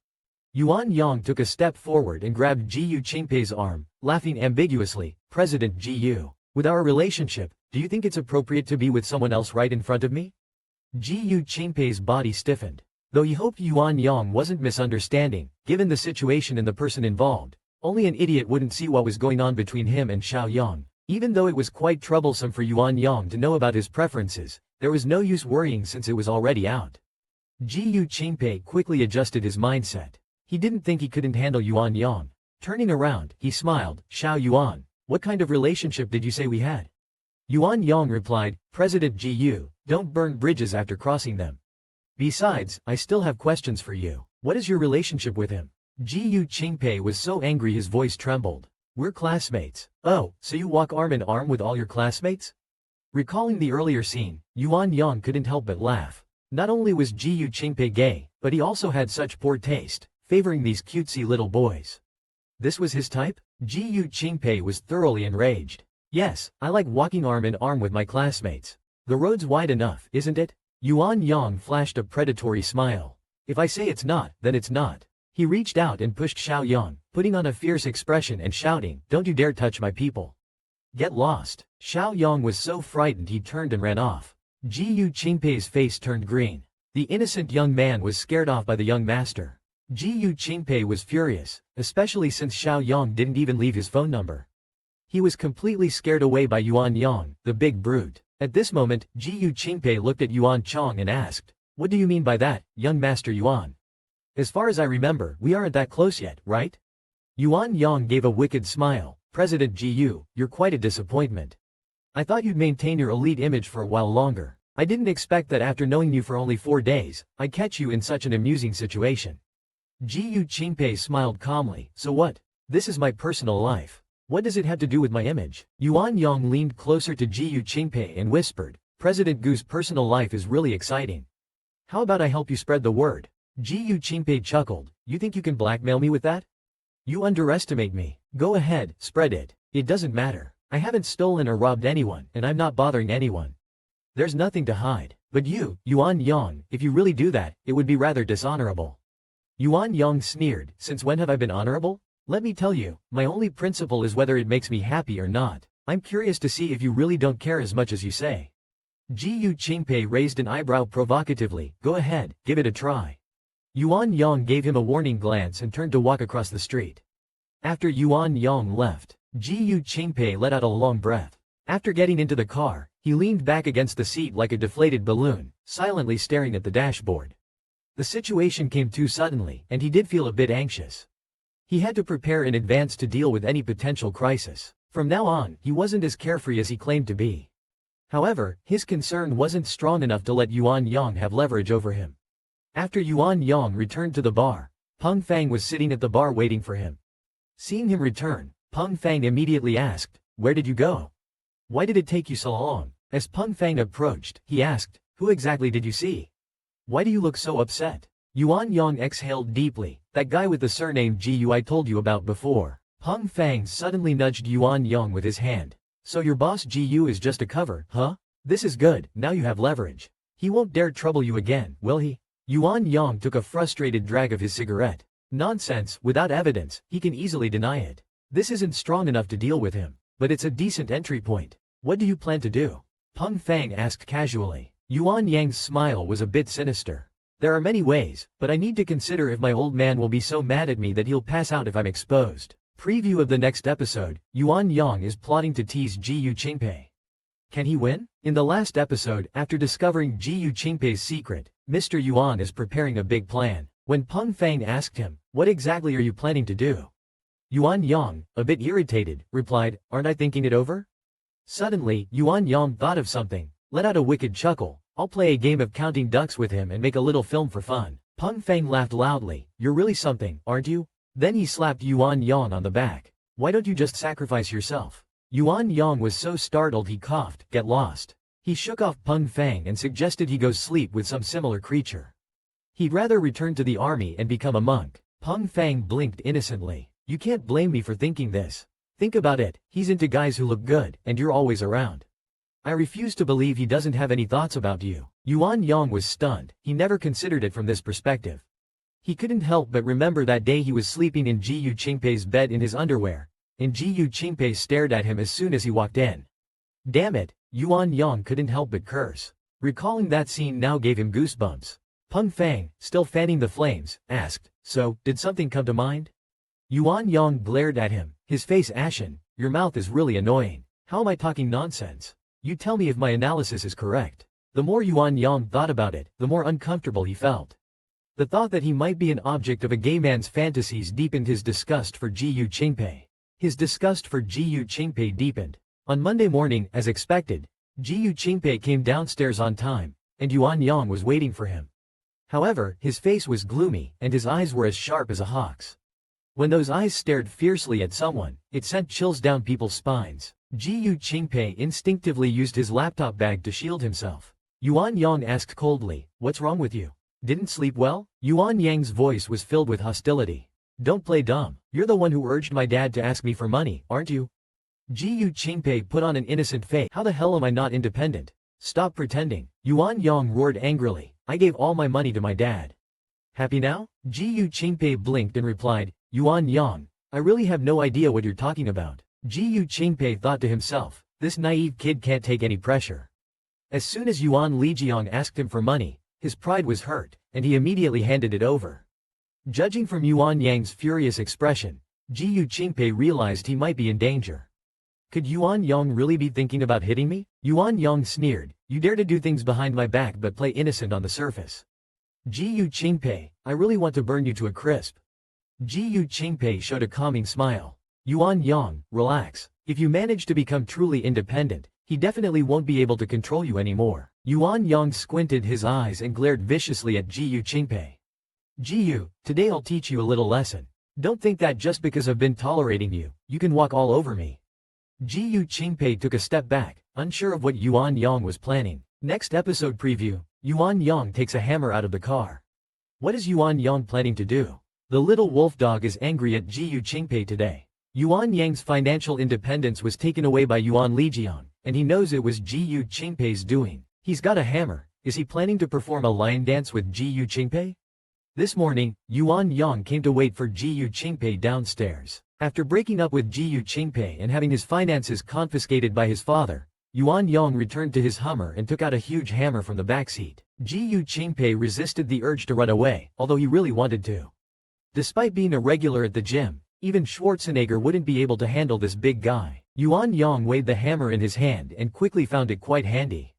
Yuan Yang took a step forward and grabbed Gu Qingpei's arm, laughing ambiguously. "President Gu, with our relationship, do you think it's appropriate to be with someone else right in front of me?" Gu Qingpei's body stiffened. Though he hoped Yuan Yang wasn't misunderstanding, given the situation and the person involved, only an idiot wouldn't see what was going on between him and Xiao Yang. Even though it was quite troublesome for Yuan Yang to know about his preferences, there was no use worrying since it was already out. Gu Qingpei quickly adjusted his mindset. He didn't think he couldn't handle Yuan Yang. Turning around, he smiled. "Xiao Yuan, what kind of relationship did you say we had?" Yuan Yang replied, "President Gu, don't burn bridges after crossing them. Besides, I still have questions for you. What is your relationship with him?" Gu Qingpei was so angry his voice trembled. "We're classmates." "Oh, so you walk arm in arm with all your classmates?" Recalling the earlier scene, Yuan Yang couldn't help but laugh. Not only was Gu Qingpei gay, but he also had such poor taste, favoring these cutesy little boys. This was his type? Gu Qingpei was thoroughly enraged. "Yes, I like walking arm in arm with my classmates. The road's wide enough, isn't it?" Yuan Yang flashed a predatory smile. "If I say it's not, then it's not." He reached out and pushed Xiao Yang, putting on a fierce expression and shouting, "Don't you dare touch my people. Get lost." Xiao Yang was so frightened he turned and ran off. Gu Qingpei's face turned green. The innocent young man was scared off by the young master. Gu Qingpei was furious, especially since Xiao Yang didn't even leave his phone number. He was completely scared away by Yuan Yang, the big brute. At this moment, Gu Qingpei looked at Yuan Chong and asked, "What do you mean by that, young Master Yuan? As far as I remember, we aren't that close yet, right?" Yuan Yang gave a wicked smile. "President Gu, you're quite a disappointment. I thought you'd maintain your elite image for a while longer. I didn't expect that after knowing you for only 4 days, I'd catch you in such an amusing situation." Gu Qingpei smiled calmly. "So what? This is my personal life. What does it have to do with my image?" Yuan Yang leaned closer to Gu Qingpei and whispered, "President Gu's personal life is really exciting. How about I help you spread the word?" Gu Qingpei chuckled. "You think you can blackmail me with that? You underestimate me. Go ahead, spread it. It doesn't matter. I haven't stolen or robbed anyone, and I'm not bothering anyone. There's nothing to hide. But you, Yuan Yang, if you really do that, it would be rather dishonorable." Yuan Yang sneered, "Since when have I been honorable? Let me tell you, my only principle is whether it makes me happy or not. I'm curious to see if you really don't care as much as you say." Gu Qingpei raised an eyebrow provocatively. "Go ahead, give it a try." Yuan Yang gave him a warning glance and turned to walk across the street. After Yuan Yang left, Gu Qingpei let out a long breath. After getting into the car, he leaned back against the seat like a deflated balloon, silently staring at the dashboard. The situation came too suddenly, and he did feel a bit anxious. He had to prepare in advance to deal with any potential crisis. From now on, he wasn't as carefree as he claimed to be. However, his concern wasn't strong enough to let Yuan Yang have leverage over him. After Yuan Yang returned to the bar, Peng Fang was sitting at the bar waiting for him. Seeing him return, Peng Fang immediately asked, "Where did you go? Why did it take you so long?" As Peng Fang approached, he asked, "Who exactly did you see? Why do you look so upset?" Yuan Yang exhaled deeply. "That guy with the surname Gu I told you about before." Peng Fang suddenly nudged Yuan Yang with his hand. "So your boss Gu is just a cover, huh? This is good, now you have leverage. He won't dare trouble you again, will he?" Yuan Yang took a frustrated drag of his cigarette. "Nonsense, without evidence, he can easily deny it. This isn't strong enough to deal with him, but it's a decent entry point. What do you plan to do?" Peng Fang asked casually. Yuan Yang's smile was a bit sinister. There are many ways, but I need to consider if my old man will be so mad at me that he'll pass out if I'm exposed. Preview of the next episode, Yuan Yang is plotting to tease Ji Qingpei. Can he win? In the last episode, after discovering Ji Qingpei's secret, Mr. Yuan is preparing a big plan. When Peng Fang asked him, "What exactly are you planning to do?" Yuan Yang, a bit irritated, replied, "Aren't I thinking it over?" Suddenly, Yuan Yang thought of something, let out a wicked chuckle. "I'll play a game of counting ducks with him and make a little film for fun." Peng Fang laughed loudly. "You're really something, aren't you?" Then he slapped Yuan Yang on the back. "Why don't you just sacrifice yourself?" Yuan Yang was so startled he coughed. "Get lost." He shook off Peng Fang and suggested he go sleep with some similar creature. He'd rather return to the army and become a monk. Peng Fang blinked innocently. "You can't blame me for thinking this. Think about it, he's into guys who look good, and you're always around. I refuse to believe he doesn't have any thoughts about you." Yuan Yang was stunned. He never considered it from this perspective. He couldn't help but remember that day he was sleeping in Ji Qingpei's bed in his underwear, and Ji Qingpei stared at him as soon as he walked in. Damn it, Yuan Yang couldn't help but curse. Recalling that scene now gave him goosebumps. Peng Fang, still fanning the flames, asked, "So, did something come to mind?" Yuan Yang glared at him, his face ashen. "Your mouth is really annoying. How am I talking nonsense? You tell me if my analysis is correct." The more Yuan Yang thought about it, the more uncomfortable he felt. The thought that he might be an object of a gay man's fantasies deepened his disgust for Ji Qingpei. His disgust for Ji Qingpei deepened. On Monday morning, as expected, Ji Qingpei came downstairs on time, and Yuan Yang was waiting for him. However, his face was gloomy, and his eyes were as sharp as a hawk's. When those eyes stared fiercely at someone, it sent chills down people's spines. Ji Qingpei instinctively used his laptop bag to shield himself. Yuan Yang asked coldly, "What's wrong with you? Didn't sleep well?" Yuan Yang's voice was filled with hostility. "Don't play dumb. You're the one who urged my dad to ask me for money, aren't you?" Ji Qingpei put on an innocent face. "How the hell am I not independent? Stop pretending." Yuan Yang roared angrily. "I gave all my money to my dad. Happy now?" Ji Qingpei blinked and replied, "Yuan Yang, I really have no idea what you're talking about." Ji Qingpei thought to himself, this naive kid can't take any pressure. As soon as Yuan Lijiang asked him for money, his pride was hurt, and he immediately handed it over. Judging from Yuan Yang's furious expression, Ji Qingpei realized he might be in danger. Could Yuan Yang really be thinking about hitting me? Yuan Yang sneered, "You dare to do things behind my back but play innocent on the surface. Ji Qingpei, I really want to burn you to a crisp." Ji Qingpei showed a calming smile. "Yuan Yang, relax. If you manage to become truly independent, he definitely won't be able to control you anymore." Yuan Yang squinted his eyes and glared viciously at Ji Qingpei. "Ji, today I'll teach you a little lesson. Don't think that just because I've been tolerating you, you can walk all over me." Ji Qingpei took a step back, unsure of what Yuan Yang was planning. Next episode preview, Yuan Yang takes a hammer out of the car. What is Yuan Yang planning to do? The little wolf dog is angry at Ji Qingpei today. Yuan Yang's financial independence was taken away by Yuan Lijiang, and he knows it was Ji Qingpei's doing. He's got a hammer. Is he planning to perform a lion dance with Ji Qingpei? This morning, Yuan Yang came to wait for Ji Qingpei downstairs. After breaking up with Ji Qingpei and having his finances confiscated by his father, Yuan Yang returned to his Hummer and took out a huge hammer from the backseat. Ji Qingpei resisted the urge to run away, although he really wanted to. Despite being a regular at the gym, even Schwarzenegger wouldn't be able to handle this big guy. Yuan Yang weighed the hammer in his hand and quickly found it quite handy.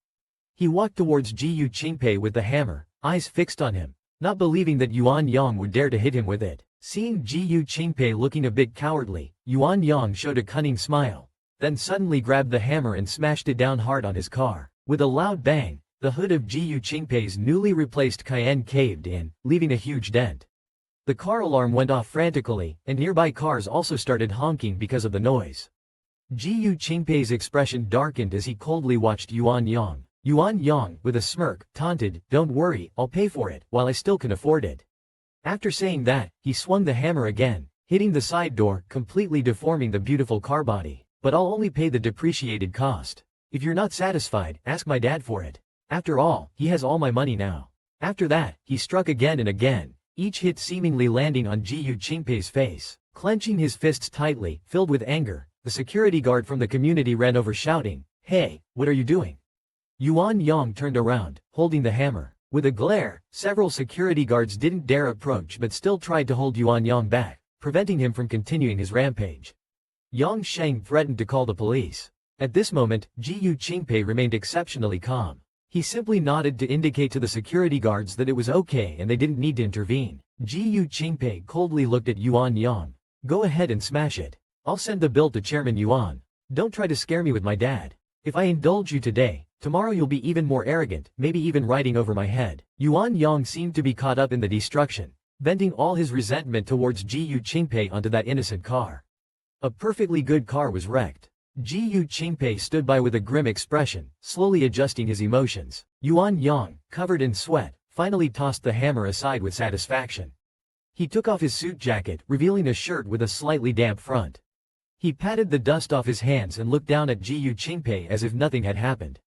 He walked towards Ji Qingpei with the hammer, eyes fixed on him, not believing that Yuan Yang would dare to hit him with it. Seeing Ji Qingpei looking a bit cowardly, Yuan Yang showed a cunning smile, then suddenly grabbed the hammer and smashed it down hard on his car. With a loud bang, the hood of Ji Qingpei's newly replaced Cayenne caved in, leaving a huge dent. The car alarm went off frantically, and nearby cars also started honking because of the noise. Ji Qingpei's expression darkened as he coldly watched Yuan Yang. Yuan Yang, with a smirk, taunted, "Don't worry, I'll pay for it, while I still can afford it." After saying that, he swung the hammer again, hitting the side door, completely deforming the beautiful car body. "But I'll only pay the depreciated cost. If you're not satisfied, ask my dad for it. After all, he has all my money now." After that, he struck again and again, each hit seemingly landing on Ji Qingpei's face. Clenching his fists tightly, filled with anger, the security guard from the community ran over shouting, "Hey, what are you doing? Yuan Yang turned around, holding the hammer. With a glare, several security guards didn't dare approach but still tried to hold Yuan Yang back, preventing him from continuing his rampage. Yang Sheng threatened to call the police. At this moment, Ji Qingpei remained exceptionally calm. He simply nodded to indicate to the security guards that it was okay and they didn't need to intervene. Ji Qingpei coldly looked at Yuan Yang. Go ahead and smash it. I'll send the bill to Chairman Yuan. Don't try to scare me with my dad. If I indulge you today, tomorrow you'll be even more arrogant, maybe even riding over my head. Yuan Yang seemed to be caught up in the destruction, venting all his resentment towards Ji Qingpei onto that innocent car. A perfectly good car was wrecked. Ji Qingpei stood by with a grim expression, slowly adjusting his emotions. Yuan Yang, covered in sweat, finally tossed the hammer aside with satisfaction. He took off his suit jacket, revealing a shirt with a slightly damp front. He patted the dust off his hands and looked down at Ji Qingpei as if nothing had happened.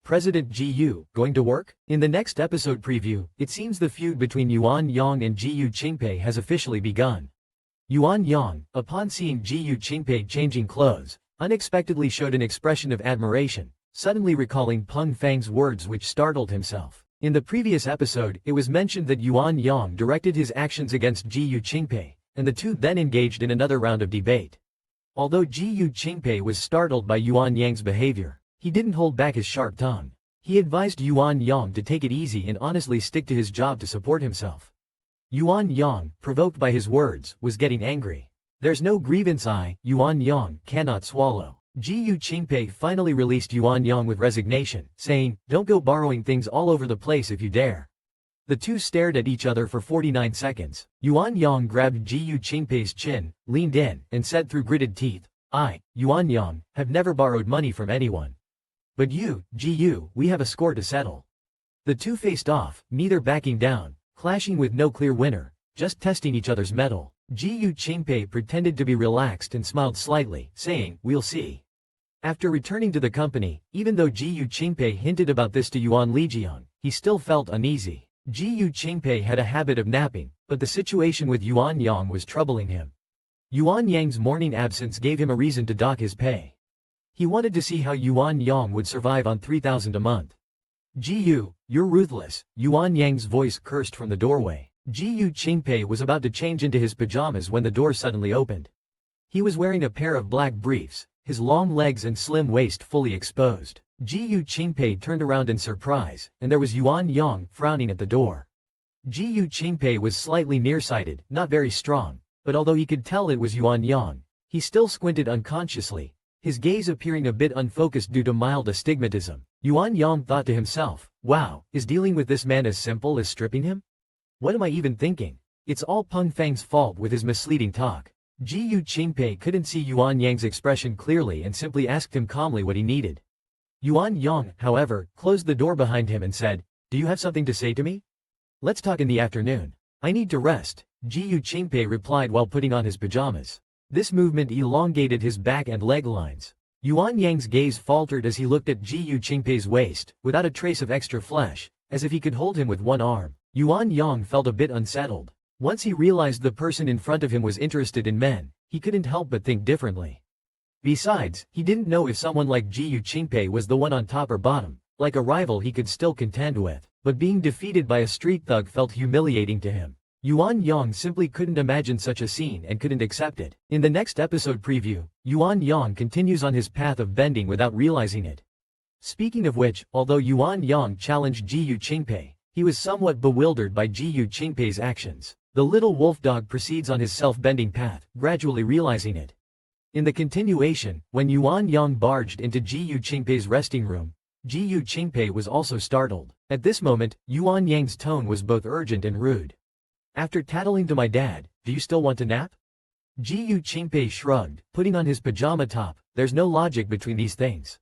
President Ji, going to work? In the next episode preview, it seems the feud between Yuan Yang and Ji Qingpei has officially begun. Yuan Yang, upon seeing Ji Qingpei changing clothes, unexpectedly showed an expression of admiration, suddenly recalling Peng Fang's words which startled himself. In the previous episode, it was mentioned that Yuan Yang directed his actions against Ji Qingpei, and the two then engaged in another round of debate. Although Ji Qingpei was startled by Yuan Yang's behavior, he didn't hold back his sharp tongue. He advised Yuan Yang to take it easy and honestly stick to his job to support himself. Yuan Yang, provoked by his words, was getting angry. There's no grievance Yuan Yang cannot swallow. Ji Qingpei finally released Yuan Yang with resignation, saying, don't go borrowing things all over the place if you dare. The two stared at each other for 49 seconds. Yuan Yang grabbed Ji Qingpei's chin, leaned in, and said through gritted teeth, I, Yuan Yang, have never borrowed money from anyone. But you, Ji, we have a score to settle. The two faced off, neither backing down, clashing with no clear winner, just testing each other's mettle. Ji Qingpei pretended to be relaxed and smiled slightly, saying, we'll see. After returning to the company, even though Ji Qingpei hinted about this to Yuan Lijiang, he still felt uneasy. Ji Qingpei had a habit of napping, but the situation with Yuan Yang was troubling him. Yuan Yang's morning absence gave him a reason to dock his pay. He wanted to see how Yuan Yang would survive on 3,000 a month. Ji, you're ruthless, Yuan Yang's voice cursed from the doorway. Ji Qingpei was about to change into his pajamas when the door suddenly opened. He was wearing a pair of black briefs, his long legs and slim waist fully exposed. Ji Qingpei turned around in surprise, and there was Yuan Yang frowning at the door. Ji Qingpei was slightly nearsighted, not very strong, but although he could tell it was Yuan Yang, he still squinted unconsciously, his gaze appearing a bit unfocused due to mild astigmatism. Yuan Yang thought to himself, wow, is dealing with this man as simple as stripping him? What am I even thinking? It's all Peng Fang's fault with his misleading talk. Ji Qingpei couldn't see Yuan Yang's expression clearly and simply asked him calmly what he needed. Yuan Yang, however, closed the door behind him and said, do you have something to say to me? Let's talk in the afternoon. I need to rest, Ji Qingpei replied while putting on his pajamas. This movement elongated his back and leg lines. Yuan Yang's gaze faltered as he looked at Ji Qingpei's waist, without a trace of extra flesh, as if he could hold him with one arm. Yuan Yang felt a bit unsettled. Once he realized the person in front of him was interested in men, he couldn't help but think differently. Besides, he didn't know if someone like Ji Qingpei was the one on top or bottom, like a rival he could still contend with, but being defeated by a street thug felt humiliating to him. Yuan Yang simply couldn't imagine such a scene and couldn't accept it. In the next episode preview, Yuan Yang continues on his path of bending without realizing it. Speaking of which, although Yuan Yang challenged Ji Qingpei, he was somewhat bewildered by Ji Qingpei's actions. The little wolf dog proceeds on his self-bending path, gradually realizing it. In the continuation, when Yuan Yang barged into Ji Qingpei's resting room, Ji Qingpei was also startled. At this moment, Yuan Yang's tone was both urgent and rude. After tattling to my dad, do you still want to nap? Ji Qingpei shrugged, putting on his pajama top. There's no logic between these things.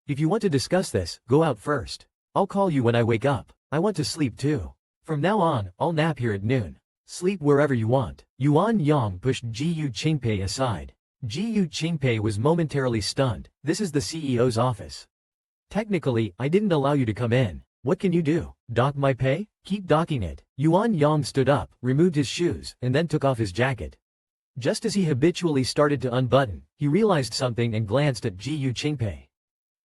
If you want to discuss this, go out first. I'll call you when I wake up. I want to sleep too. From now on, I'll nap here at noon. Sleep wherever you want. Yuan Yang pushed Ji Qingpei aside. Ji Qingpei was momentarily stunned. This is the CEO's office. Technically, I didn't allow you to come in. What can you do? Dock my pay? Keep docking it. Yuan Yang stood up, removed his shoes, and then took off his jacket. Just as he habitually started to unbutton, he realized something and glanced at Ji Qingpei.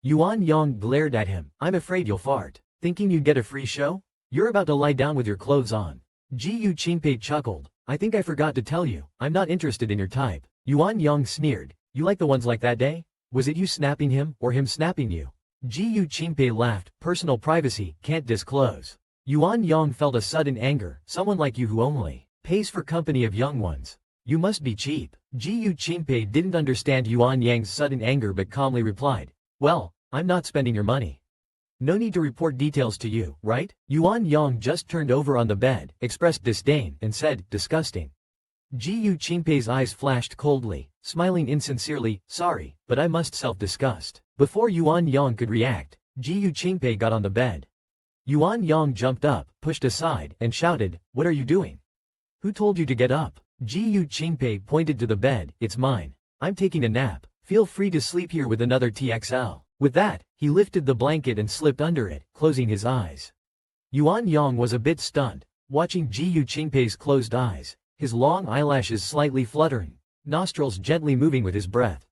Yuan Yang glared at him. I'm afraid you'll fart. Thinking you'd get a free show? You're about to lie down with your clothes on. Ji Qingpei chuckled. I think I forgot to tell you, I'm not interested in your type. Yuan Yang sneered. You like the ones like that day? Was it you snapping him, or him snapping you? Ji Qingpei laughed. Personal privacy, can't disclose. Yuan Yang felt a sudden anger. Someone like you who only pays for company of young ones. You must be cheap. Ji Qingpei didn't understand Yuan Yang's sudden anger but calmly replied. Well, I'm not spending your money. No need to report details to you, right? Yuan Yang just turned over on the bed, expressed disdain, and said, disgusting. Ji Qingpei's eyes flashed coldly, smiling insincerely, sorry, but I must self-disgust. Before Yuan Yang could react, Ji Qingpei got on the bed. Yuan Yang jumped up, pushed aside, and shouted, what are you doing? Who told you to get up? Ji Qingpei pointed to the bed, it's mine. I'm taking a nap. Feel free to sleep here with another TXL. With that, he lifted the blanket and slipped under it, closing his eyes. Yuan Yang was a bit stunned, watching Ji Qingpei's closed eyes, his long eyelashes slightly fluttering, nostrils gently moving with his breath.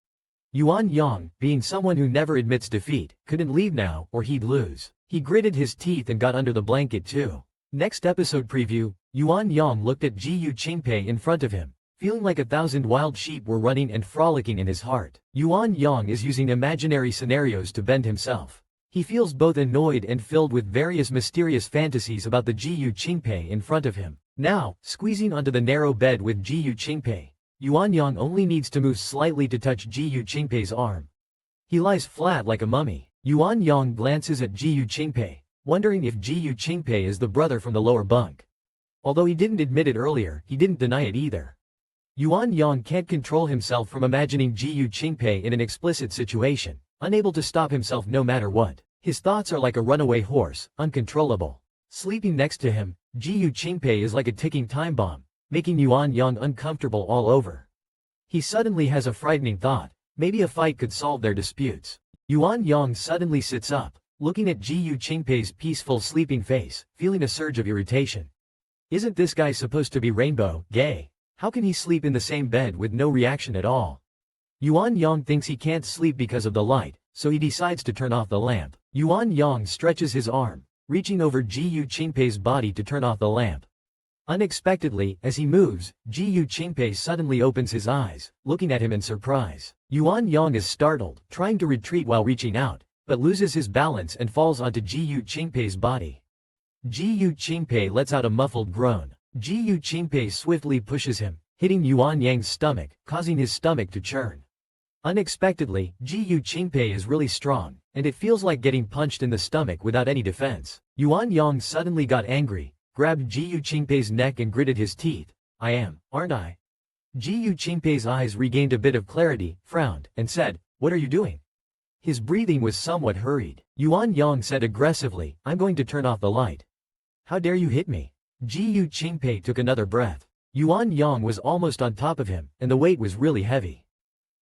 Yuan Yang, being someone who never admits defeat, couldn't leave now or he'd lose. He gritted his teeth and got under the blanket too. Next episode preview, Yuan Yang looked at Ji Qingpei in front of him, feeling like 1,000 wild sheep were running and frolicking in his heart. Yuan Yang is using imaginary scenarios to bend himself. He feels both annoyed and filled with various mysterious fantasies about the Ji Qingpei in front of him. Now, squeezing onto the narrow bed with Ji Qingpei, Yuan Yang only needs to move slightly to touch Ji Qingpei's arm. He lies flat like a mummy. Yuan Yang glances at Ji Qingpei, wondering if Ji Qingpei is the brother from the lower bunk. Although he didn't admit it earlier, he didn't deny it either. Yuan Yang can't control himself from imagining Ji Qingpei in an explicit situation, unable to stop himself no matter what. His thoughts are like a runaway horse, uncontrollable. Sleeping next to him, Ji Qingpei is like a ticking time bomb, making Yuan Yang uncomfortable all over. He suddenly has a frightening thought, maybe a fight could solve their disputes. Yuan Yang suddenly sits up, looking at Ji Qingpei's peaceful sleeping face, feeling a surge of irritation. Isn't this guy supposed to be rainbow, gay? How can he sleep in the same bed with no reaction at all? Yuan Yang thinks he can't sleep because of the light, so he decides to turn off the lamp. Yuan Yang stretches his arm, reaching over Ji Qingpei's body to turn off the lamp. Unexpectedly, as he moves, Ji Qingpei suddenly opens his eyes, looking at him in surprise. Yuan Yang is startled, trying to retreat while reaching out, but loses his balance and falls onto Ji Qingpei's body. Ji Qingpei lets out a muffled groan. Ji Qingpei swiftly pushes him, hitting Yuan Yang's stomach, causing his stomach to churn. Unexpectedly, Ji Qingpei is really strong, and it feels like getting punched in the stomach without any defense. Yuan Yang suddenly got angry, grabbed Ji Qingpei's neck and gritted his teeth. I am, aren't I? Ji Qingpei's eyes regained a bit of clarity, frowned, and said, what are you doing? His breathing was somewhat hurried. Yuan Yang said aggressively, I'm going to turn off the light. How dare you hit me? Ji Qingpei took another breath. Yuan Yang was almost on top of him, and the weight was really heavy.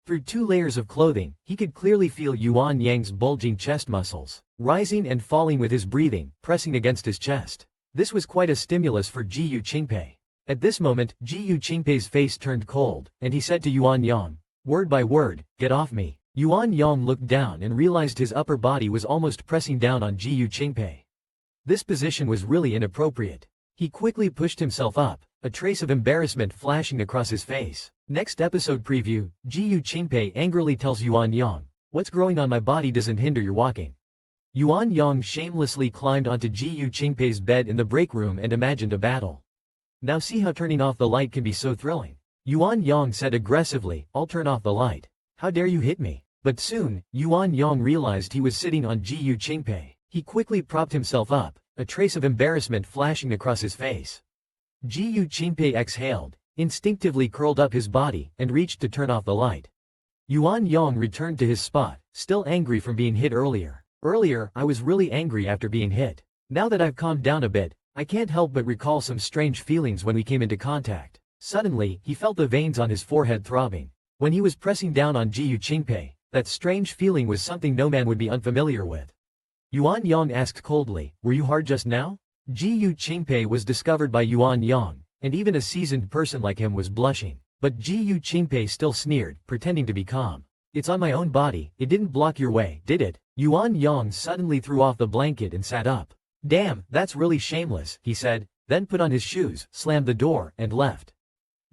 Through 2 layers of clothing, he could clearly feel Yuan Yang's bulging chest muscles, rising and falling with his breathing, pressing against his chest. This was quite a stimulus for Ji Qingpei. At this moment, Ji Qingpei's face turned cold, and he said to Yuan Yang, word by word, get off me. Yuan Yang looked down and realized his upper body was almost pressing down on Ji Qingpei. This position was really inappropriate. He quickly pushed himself up, a trace of embarrassment flashing across his face. Next episode preview, Ji Qingpei angrily tells Yuan Yang, what's growing on my body doesn't hinder your walking. Yuan Yang shamelessly climbed onto Ji Qingpei's bed in the break room and imagined a battle. Now see how turning off the light can be so thrilling. Yuan Yang said aggressively, I'll turn off the light. How dare you hit me? But soon, Yuan Yang realized he was sitting on Ji Qingpei. He quickly propped himself up, a trace of embarrassment flashing across his face. Ji Qingpei exhaled, instinctively curled up his body, and reached to turn off the light. Yuan Yang returned to his spot, still angry from being hit earlier. Earlier, I was really angry after being hit. Now that I've calmed down a bit, I can't help but recall some strange feelings when we came into contact. Suddenly, he felt the veins on his forehead throbbing. When he was pressing down on Ji Qingpei, that strange feeling was something no man would be unfamiliar with. Yuan Yang asked coldly, were you hard just now? Ji Qingpei was discovered by Yuan Yang, and even a seasoned person like him was blushing. But Ji Qingpei still sneered, pretending to be calm. It's on my own body, it didn't block your way, did it? Yuan Yang suddenly threw off the blanket and sat up. Damn, that's really shameless, he said, then put on his shoes, slammed the door, and left.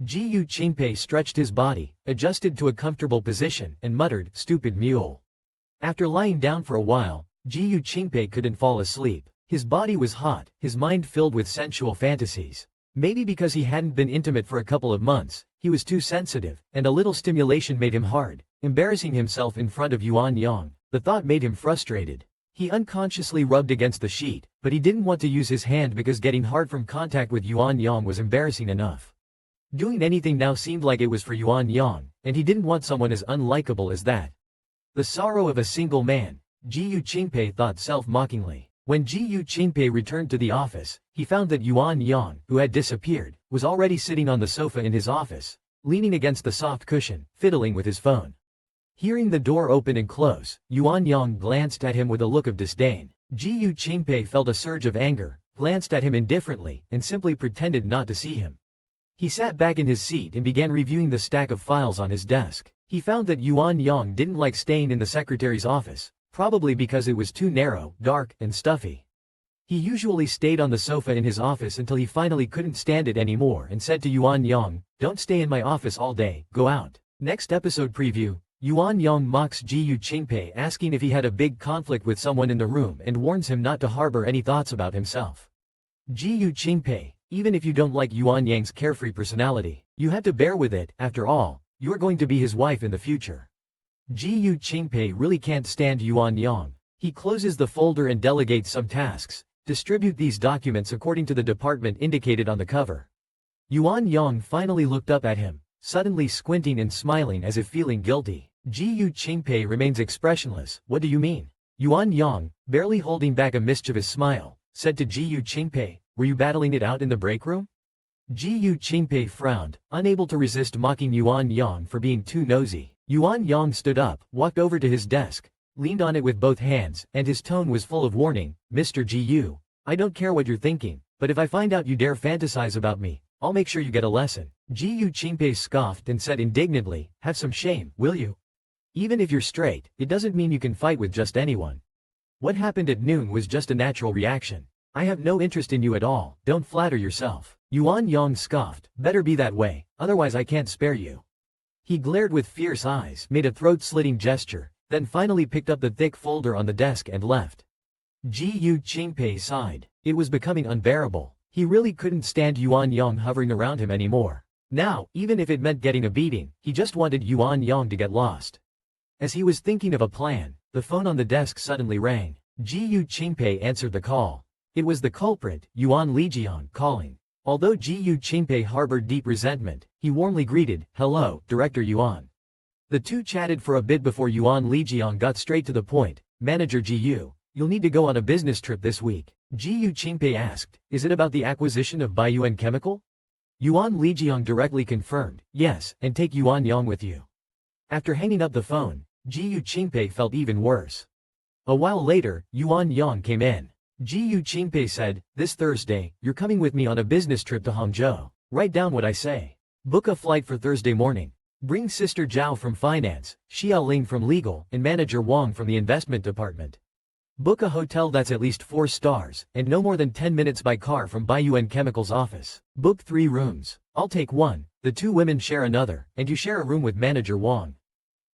Ji Qingpei stretched his body, adjusted to a comfortable position, and muttered, stupid mule. After lying down for a while, Ji Qingpei couldn't fall asleep. His body was hot, his mind filled with sensual fantasies. Maybe because he hadn't been intimate for a couple of months, he was too sensitive, and a little stimulation made him hard, embarrassing himself in front of Yuan Yang. The thought made him frustrated. He unconsciously rubbed against the sheet, but he didn't want to use his hand because getting hard from contact with Yuan Yang was embarrassing enough. Doing anything now seemed like it was for Yuan Yang, and he didn't want someone as unlikable as that. The sorrow of a single man, Ji Qingpei thought self-mockingly. When Ji Qingpei returned to the office, he found that Yuan Yang, who had disappeared, was already sitting on the sofa in his office, leaning against the soft cushion, fiddling with his phone. Hearing the door open and close, Yuan Yang glanced at him with a look of disdain. Ji Qingpei felt a surge of anger, glanced at him indifferently, and simply pretended not to see him. He sat back in his seat and began reviewing the stack of files on his desk. He found that Yuan Yang didn't like staying in the secretary's office, probably because it was too narrow, dark, and stuffy. He usually stayed on the sofa in his office until he finally couldn't stand it anymore and said to Yuan Yang, "Don't stay in my office all day, go out." Next episode preview. Yuan Yang mocks Ji Qingpei, asking if he had a big conflict with someone in the room and warns him not to harbor any thoughts about himself. Ji Qingpei, even if you don't like Yuan Yang's carefree personality, you have to bear with it. After all, you're going to be his wife in the future. Ji Qingpei really can't stand Yuan Yang. He closes the folder and delegates some tasks. Distribute these documents according to the department indicated on the cover. Yuan Yang finally looked up at him, suddenly squinting and smiling as if feeling guilty. Ji Qingpei remains expressionless. What do you mean? Yuan Yang, barely holding back a mischievous smile, said to Ji Qingpei, were you battling it out in the break room? Ji Qingpei frowned, unable to resist mocking Yuan Yang for being too nosy. Yuan Yang stood up, walked over to his desk, leaned on it with both hands, and his tone was full of warning. Mr. Ji, I don't care what you're thinking, but if I find out you dare fantasize about me, I'll make sure you get a lesson. Ji Qingpei scoffed and said indignantly, have some shame, will you? Even if you're straight, it doesn't mean you can fight with just anyone. What happened at noon was just a natural reaction. I have no interest in you at all, don't flatter yourself. Yuan Yang scoffed, better be that way, otherwise I can't spare you. He glared with fierce eyes, made a throat-slitting gesture, then finally picked up the thick folder on the desk and left. Ji Qingpei sighed. It was becoming unbearable. He really couldn't stand Yuan Yang hovering around him anymore. Now, even if it meant getting a beating, he just wanted Yuan Yang to get lost. As he was thinking of a plan, the phone on the desk suddenly rang. Ji Qingpei answered the call. It was the culprit, Yuan Lijiang, calling. Although Ji Qingpei harbored deep resentment, he warmly greeted, hello, Director Yuan. The two chatted for a bit before Yuan Lijiang got straight to the point. Manager Ji, you'll need to go on a business trip this week. Ji Qingpei asked, is it about the acquisition of Baiyuan Chemical? Yuan Lijiang directly confirmed, yes, and take Yuan Yang with you. After hanging up the phone, Ji Qingpei felt even worse. A while later, Yuan Yang came in. Ji Qingpei said, this Thursday, you're coming with me on a business trip to Hangzhou. Write down what I say. Book a flight for Thursday morning. Bring Sister Zhao from finance, Xiaoling from legal, and Manager Wang from the investment department. Book a hotel that's at least 4 stars, and no more than 10 minutes by car from Baiyuan Chemical's office. Book 3 rooms. I'll take one, the 2 women share another, and you share a room with Manager Wang.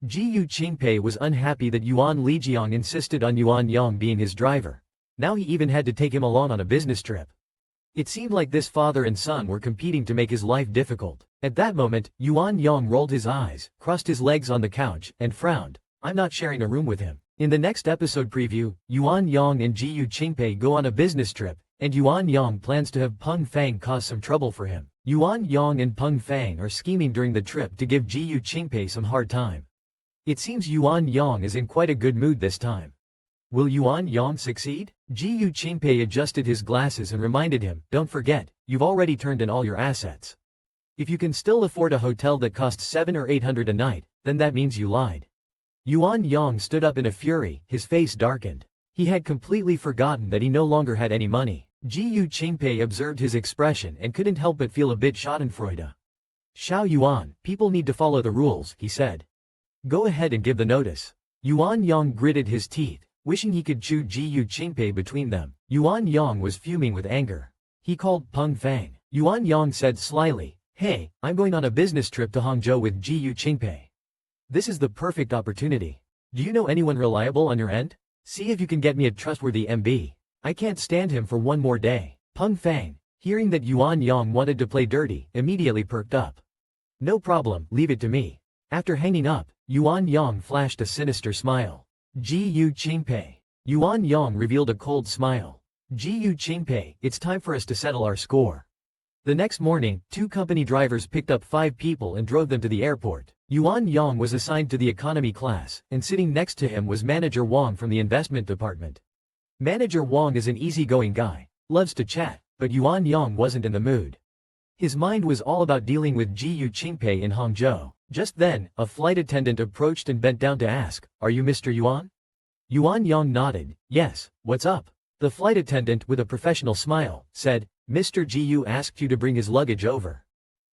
Ji Qingpei was unhappy that Yuan Lijiang insisted on Yuan Yang being his driver. Now he even had to take him along on a business trip. It seemed like this father and son were competing to make his life difficult. At that moment, Yuan Yang rolled his eyes, crossed his legs on the couch, and frowned. I'm not sharing a room with him. In the next episode preview, Yuan Yang and Ji Qingpei go on a business trip, and Yuan Yang plans to have Peng Fang cause some trouble for him. Yuan Yang and Peng Fang are scheming during the trip to give Ji Qingpei some hard time. It seems Yuan Yang is in quite a good mood this time. Will Yuan Yang succeed? Ji Qingpei adjusted his glasses and reminded him, don't forget, you've already turned in all your assets. If you can still afford a hotel that costs 700 or 800 a night, then that means you lied. Yuan Yang stood up in a fury, his face darkened. He had completely forgotten that he no longer had any money. Ji Qingpei observed his expression and couldn't help but feel a bit schadenfreude. Xiao Yuan, people need to follow the rules, he said. Go ahead and give the notice. Yuan Yang gritted his teeth, wishing he could chew Ji Qingpei between them. Yuan Yang was fuming with anger. He called Peng Fang. Yuan Yang said slyly, "Hey, I'm going on a business trip to Hangzhou with Ji Qingpei. This is the perfect opportunity. Do you know anyone reliable on your end? See if you can get me a trustworthy MB. I can't stand him for one more day." Peng Fang, hearing that Yuan Yang wanted to play dirty, immediately perked up. "No problem, leave it to me." After hanging up, Yuan Yang flashed a sinister smile. Ji Qingpei. Yuan Yang revealed a cold smile. Ji Qingpei, it's time for us to settle our score. The next morning, 2 company drivers picked up 5 people and drove them to the airport. Yuan Yang was assigned to the economy class, and sitting next to him was Manager Wang from the investment department. Manager Wang is an easygoing guy, loves to chat, but Yuan Yang wasn't in the mood. His mind was all about dealing with Ji Qingpei in Hangzhou. Just then, a flight attendant approached and bent down to ask, "Are you Mr. Yuan?" Yuan Yang nodded. "Yes, what's up?" The flight attendant, with a professional smile, said, "Mr. Ji asked you to bring his luggage over.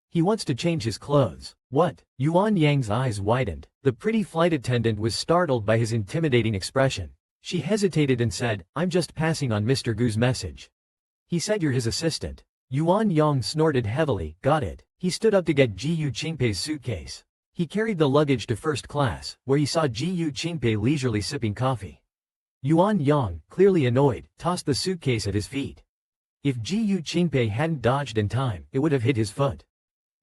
He wants to change his clothes." "What?" Yuan Yang's eyes widened. The pretty flight attendant was startled by his intimidating expression. She hesitated and said, "I'm just passing on Mr. Gu's message. He said you're his assistant." Yuan Yang snorted heavily. "Got it." He stood up to get Ji Qingpei's suitcase. He carried the luggage to first class, where he saw Ji Qingpei leisurely sipping coffee. Yuan Yang, clearly annoyed, tossed the suitcase at his feet. If Ji Qingpei hadn't dodged in time, it would have hit his foot.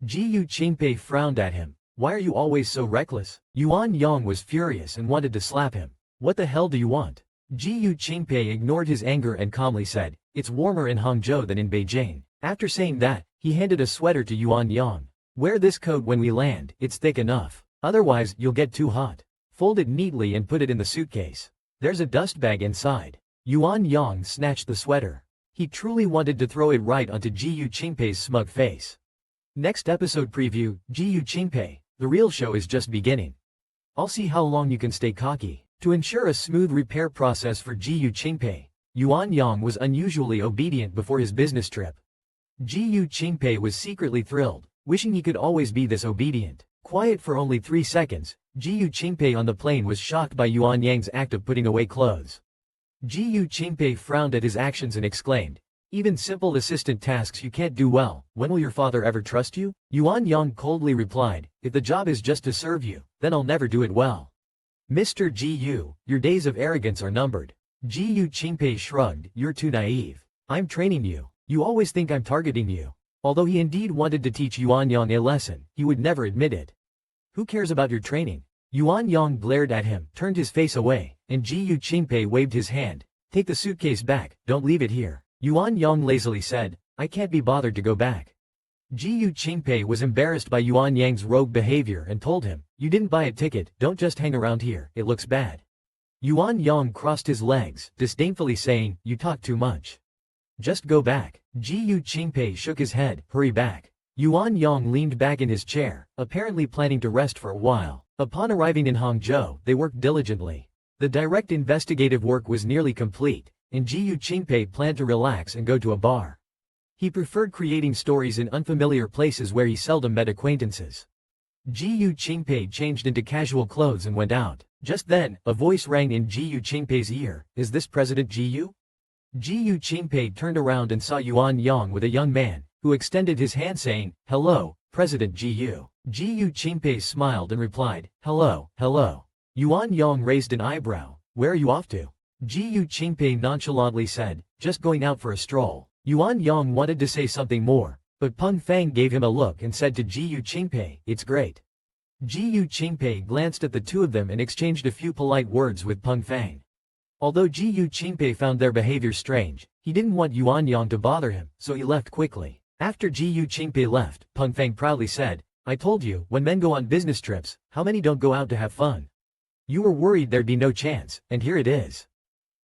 Ji Qingpei frowned at him. "Why are you always so reckless?" Yuan Yang was furious and wanted to slap him. "What the hell do you want?" Ji Qingpei ignored his anger and calmly said, "It's warmer in Hangzhou than in Beijing." After saying that, he handed a sweater to Yuan Yang. "Wear this coat when we land, it's thick enough. Otherwise, you'll get too hot. Fold it neatly and put it in the suitcase. There's a dust bag inside." Yuan Yang snatched the sweater. He truly wanted to throw it right onto Ji Qingpei's smug face. Next episode preview, Ji Qingpei, the real show is just beginning. I'll see how long you can stay cocky. To ensure a smooth repair process for Ji Qingpei, Yuan Yang was unusually obedient before his business trip. Ji Qingpei was secretly thrilled, wishing he could always be this obedient. Quiet for only 3 seconds, Ji Qingpei on the plane was shocked by Yuan Yang's act of putting away clothes. Ji Qingpei frowned at his actions and exclaimed, "Even simple assistant tasks you can't do well, when will your father ever trust you?" Yuan Yang coldly replied, "If the job is just to serve you, then I'll never do it well. Mr. Ji, your days of arrogance are numbered." Ji Qingpei shrugged, "You're too naive. I'm training you. You always think I'm targeting you." Although he indeed wanted to teach Yuan Yang a lesson, he would never admit it. "Who cares about your training?" Yuan Yang glared at him, turned his face away, and Ji Qingpei waved his hand. "Take the suitcase back, don't leave it here." Yuan Yang lazily said, "I can't be bothered to go back." Ji Qingpei was embarrassed by Yuan Yang's rogue behavior and told him, "You didn't buy a ticket, don't just hang around here, it looks bad." Yuan Yang crossed his legs, disdainfully saying, "You talk too much. Just go back." Ji Qingpei shook his head, "Hurry back." Yuan Yang leaned back in his chair, apparently planning to rest for a while. Upon arriving in Hangzhou, they worked diligently. The direct investigative work was nearly complete, and Ji Qingpei planned to relax and go to a bar. He preferred creating stories in unfamiliar places where he seldom met acquaintances. Ji Qingpei changed into casual clothes and went out. Just then, a voice rang in Ji Qingpei's ear, "Is this President Ji?" Ji Qingpei turned around and saw Yuan Yang with a young man, who extended his hand saying, "Hello, President Ji." Ji Qingpei smiled and replied, "Hello, hello." Yuan Yang raised an eyebrow. "Where are you off to?" Ji Qingpei nonchalantly said, "Just going out for a stroll." Yuan Yang wanted to say something more, but Peng Fang gave him a look and said to Ji Qingpei, "It's great." Ji Qingpei glanced at the two of them and exchanged a few polite words with Peng Fang. Although Ji Qingpei found their behavior strange, he didn't want Yuan Yang to bother him, so he left quickly. After Ji Qingpei left, Peng Fang proudly said, "I told you, when men go on business trips, how many don't go out to have fun? You were worried there'd be no chance, and here it is."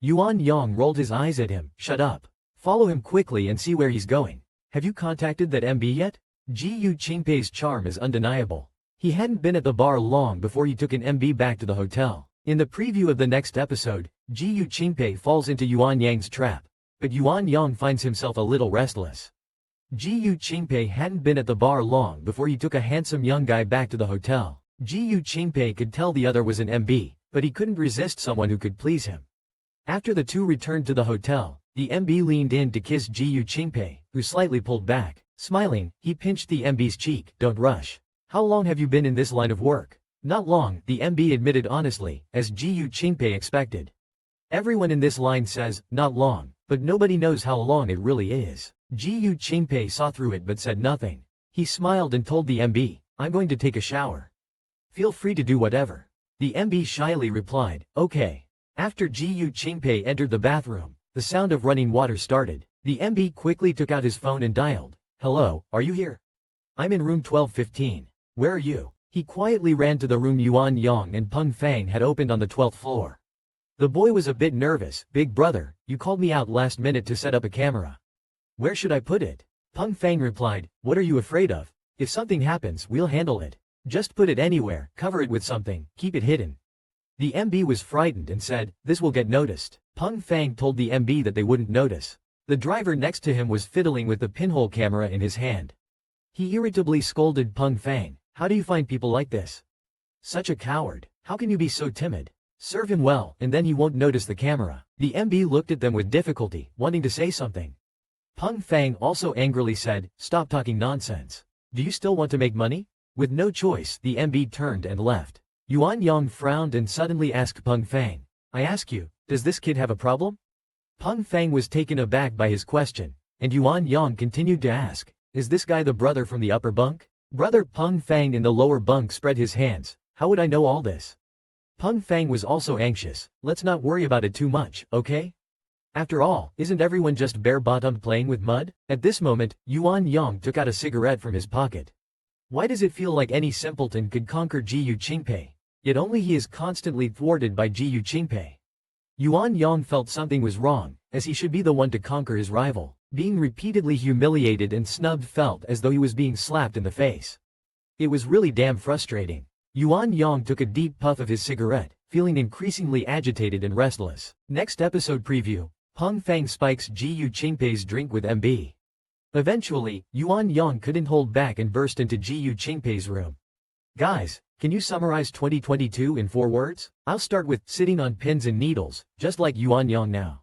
Yuan Yang rolled his eyes at him. "Shut up. Follow him quickly and see where he's going. Have you contacted that MB yet?" Ji Qingpei's charm is undeniable. He hadn't been at the bar long before he took an MB back to the hotel. In the preview of the next episode, Ji Qingpei falls into Yuan Yang's trap, but Yuan Yang finds himself a little restless. Ji Qingpei hadn't been at the bar long before he took a handsome young guy back to the hotel. Ji Qingpei could tell the other was an MB, but he couldn't resist someone who could please him. After the two returned to the hotel, the MB leaned in to kiss Ji Qingpei, who slightly pulled back. Smiling, he pinched the MB's cheek. Don't rush. How long have you been in this line of work? Not long, the MB admitted honestly, as Ji Qingpei expected. Everyone in this line says, not long, but nobody knows how long it really is. Ji Qingpei saw through it but said nothing. He smiled and told the MB, I'm going to take a shower. Feel free to do whatever. The MB shyly replied, okay. After Ji Qingpei entered the bathroom, the sound of running water started. The MB quickly took out his phone and dialed. Hello, are you here? I'm in room 1215. Where are you? He quietly ran to the room Yuan Yang and Peng Fang had opened on the 12th floor. The boy was a bit nervous. Big brother, you called me out last minute to set up a camera. Where should I put it? Peng Fang replied, what are you afraid of? If something happens, we'll handle it. Just put it anywhere, cover it with something, keep it hidden. The MB was frightened and said, this will get noticed. Peng Fang told the MB that they wouldn't notice. The driver next to him was fiddling with the pinhole camera in his hand. He irritably scolded Peng Fang, how do you find people like this? Such a coward, how can you be so timid? Serve him well, and then he won't notice the camera. The MB looked at them with difficulty, wanting to say something. Peng Fang also angrily said, stop talking nonsense. Do you still want to make money? With no choice, the MB turned and left. Yuan Yang frowned and suddenly asked Peng Fang, I ask you, does this kid have a problem? Peng Fang was taken aback by his question, and Yuan Yang continued to ask, is this guy the brother from the upper bunk? Brother Peng Fang in the lower bunk spread his hands, how would I know all this? Peng Fang was also anxious, let's not worry about it too much, okay? After all, isn't everyone just bare-bottomed playing with mud? At this moment, Yuan Yang took out a cigarette from his pocket. Why does it feel like any simpleton could conquer Ji Qingpei? Yet only he is constantly thwarted by Ji Qingpei. Yuan Yang felt something was wrong, as he should be the one to conquer his rival. Being repeatedly humiliated and snubbed felt as though he was being slapped in the face. It was really damn frustrating. Yuan Yang took a deep puff of his cigarette, feeling increasingly agitated and restless. Next episode preview, Peng Fang spikes Ji Qingpei's drink with MB. Eventually, Yuan Yang couldn't hold back and burst into Ji Qingpei's room. Guys, can you summarize 2022 in 4 words? I'll start with sitting on pins and needles, just like Yuan Yang now.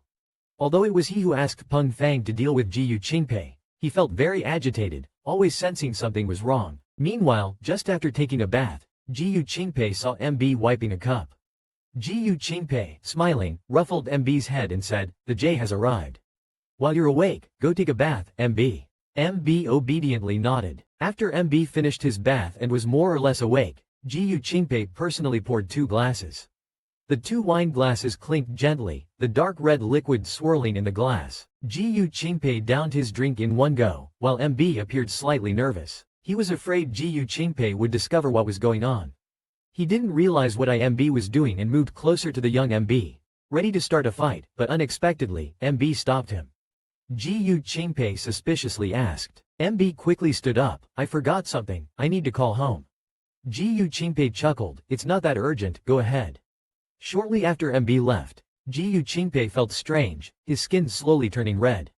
Although it was he who asked Peng Fang to deal with Ji Qingpei, he felt very agitated, always sensing something was wrong. Meanwhile, just after taking a bath, Ji Qingpei saw MB wiping a cup. Ji Qingpei, smiling, ruffled MB's head and said, the J has arrived. While you're awake, go take a bath, MB. MB obediently nodded. After MB finished his bath and was more or less awake, Ji Qingpei personally poured 2 glasses. The 2 wine glasses clinked gently, the dark red liquid swirling in the glass. Ji Qingpei downed his drink in one go, while MB appeared slightly nervous. He was afraid Ji Qingpei would discover what was going on. He didn't realize what MB was doing and moved closer to the young MB, ready to start a fight, but unexpectedly, MB stopped him. Ji Qingpei suspiciously asked. MB quickly stood up, I forgot something, I need to call home. Ji Qingpei chuckled, it's not that urgent, go ahead. Shortly after MB left, Ji Qingpei felt strange, his skin slowly turning red.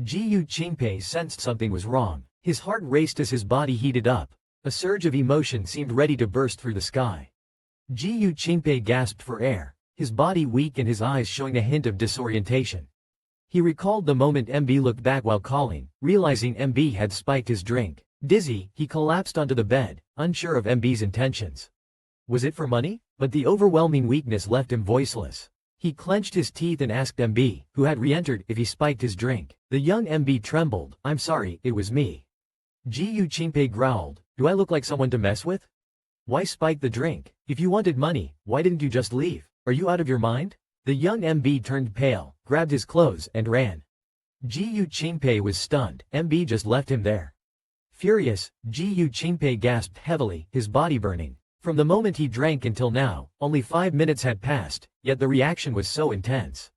Ji Qingpei sensed something was wrong. His heart raced as his body heated up. A surge of emotion seemed ready to burst through the sky. Ji Qingpei gasped for air, his body weak and his eyes showing a hint of disorientation. He recalled the moment MB looked back while calling, realizing MB had spiked his drink. Dizzy, he collapsed onto the bed, unsure of MB's intentions. Was it for money? But the overwhelming weakness left him voiceless. He clenched his teeth and asked MB, who had re-entered, if he spiked his drink. The young MB trembled, I'm sorry, it was me. Ji Qingpei growled, do I look like someone to mess with? Why spike the drink? If you wanted money, why didn't you just leave? Are you out of your mind? The young MB turned pale, grabbed his clothes, and ran. Ji Qingpei was stunned, MB just left him there. Furious, Ji Qingpei gasped heavily, his body burning. From the moment he drank until now, only 5 minutes had passed, yet the reaction was so intense.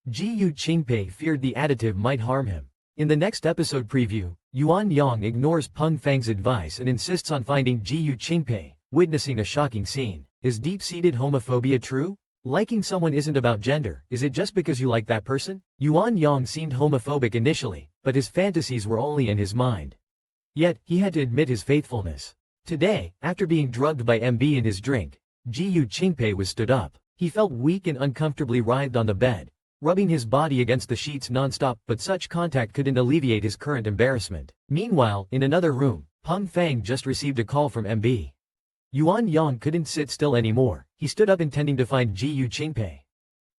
Ji Qingpei feared the additive might harm him. In the next episode preview, Yuan Yang ignores Peng Fang's advice and insists on finding Ji Qingpei, witnessing a shocking scene. Is deep-seated homophobia true? Liking someone isn't about gender, is it just because you like that person? Yuan Yang seemed homophobic initially, but his fantasies were only in his mind. Yet, he had to admit his faithfulness. Today, after being drugged by MB in his drink, Ji Qingpei was stood up. He felt weak and uncomfortably writhed on the bed, rubbing his body against the sheets non-stop, but such contact couldn't alleviate his current embarrassment. Meanwhile, in another room, Peng Fang just received a call from MB. Yuan Yang couldn't sit still anymore. He stood up intending to find Ji Qingpei.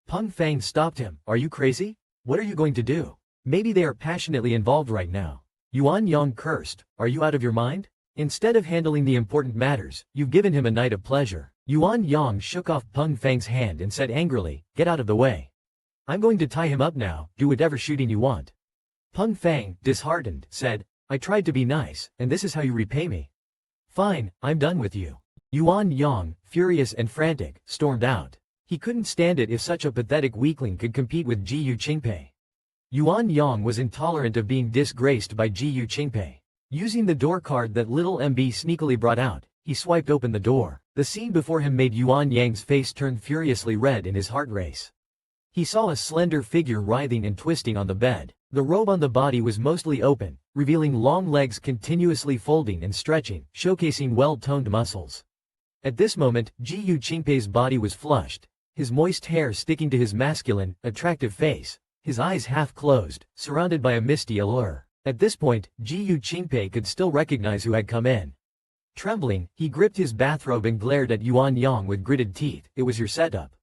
Peng Fang stopped him. Are you crazy? What are you going to do? Maybe they are passionately involved right now. Yuan Yang cursed. Are you out of your mind? Instead of handling the important matters, you've given him a night of pleasure. Yuan Yang shook off Peng Fang's hand and said angrily, get out of the way. I'm going to tie him up now, do whatever shooting you want. Peng Fang, disheartened, said, I tried to be nice, and this is how you repay me. Fine, I'm done with you. Yuan Yang, furious and frantic, stormed out. He couldn't stand it if such a pathetic weakling could compete with Ji Qingpei. Yuan Yang was intolerant of being disgraced by Ji Qingpei. Using the door card that little MB sneakily brought out, he swiped open the door. The scene before him made Yuan Yang's face turn furiously red and his heart race. He saw a slender figure writhing and twisting on the bed. The robe on the body was mostly open, revealing long legs continuously folding and stretching, showcasing well-toned muscles. At this moment, Ji Qingpei's body was flushed, his moist hair sticking to his masculine, attractive face, his eyes half closed, surrounded by a misty allure. At this point, Ji Qingpei could still recognize who had come in. Trembling, he gripped his bathrobe and glared at Yuan Yang with gritted teeth. It was your setup.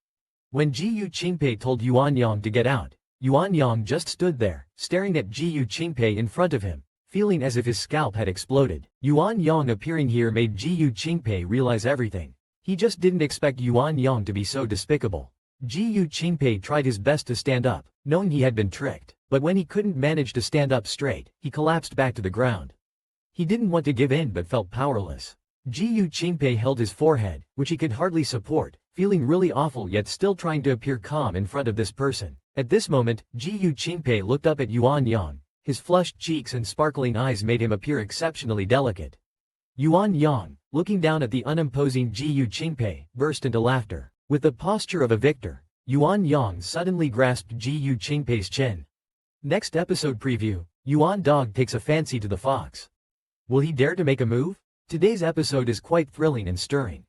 When Ji Qingpei told Yuan Yang to get out, Yuan Yang just stood there, staring at Ji Qingpei in front of him, feeling as if his scalp had exploded. Yuan Yang appearing here made Ji Qingpei realize everything. He just didn't expect Yuan Yang to be so despicable. Ji Qingpei tried his best to stand up, knowing he had been tricked. But when he couldn't manage to stand up straight, he collapsed back to the ground. He didn't want to give in but felt powerless. Ji Qingpei held his forehead, which he could hardly support, feeling really awful yet still trying to appear calm in front of this person. At this moment, Ji Qingpei looked up at Yuan Yang. His flushed cheeks and sparkling eyes made him appear exceptionally delicate. Yuan Yang, looking down at the unimposing Ji Qingpei, burst into laughter. With the posture of a victor, Yuan Yang suddenly grasped Ji Qingpei's chin. Next episode preview, Yuan Dog takes a fancy to the fox. Will he dare to make a move? Today's episode is quite thrilling and stirring.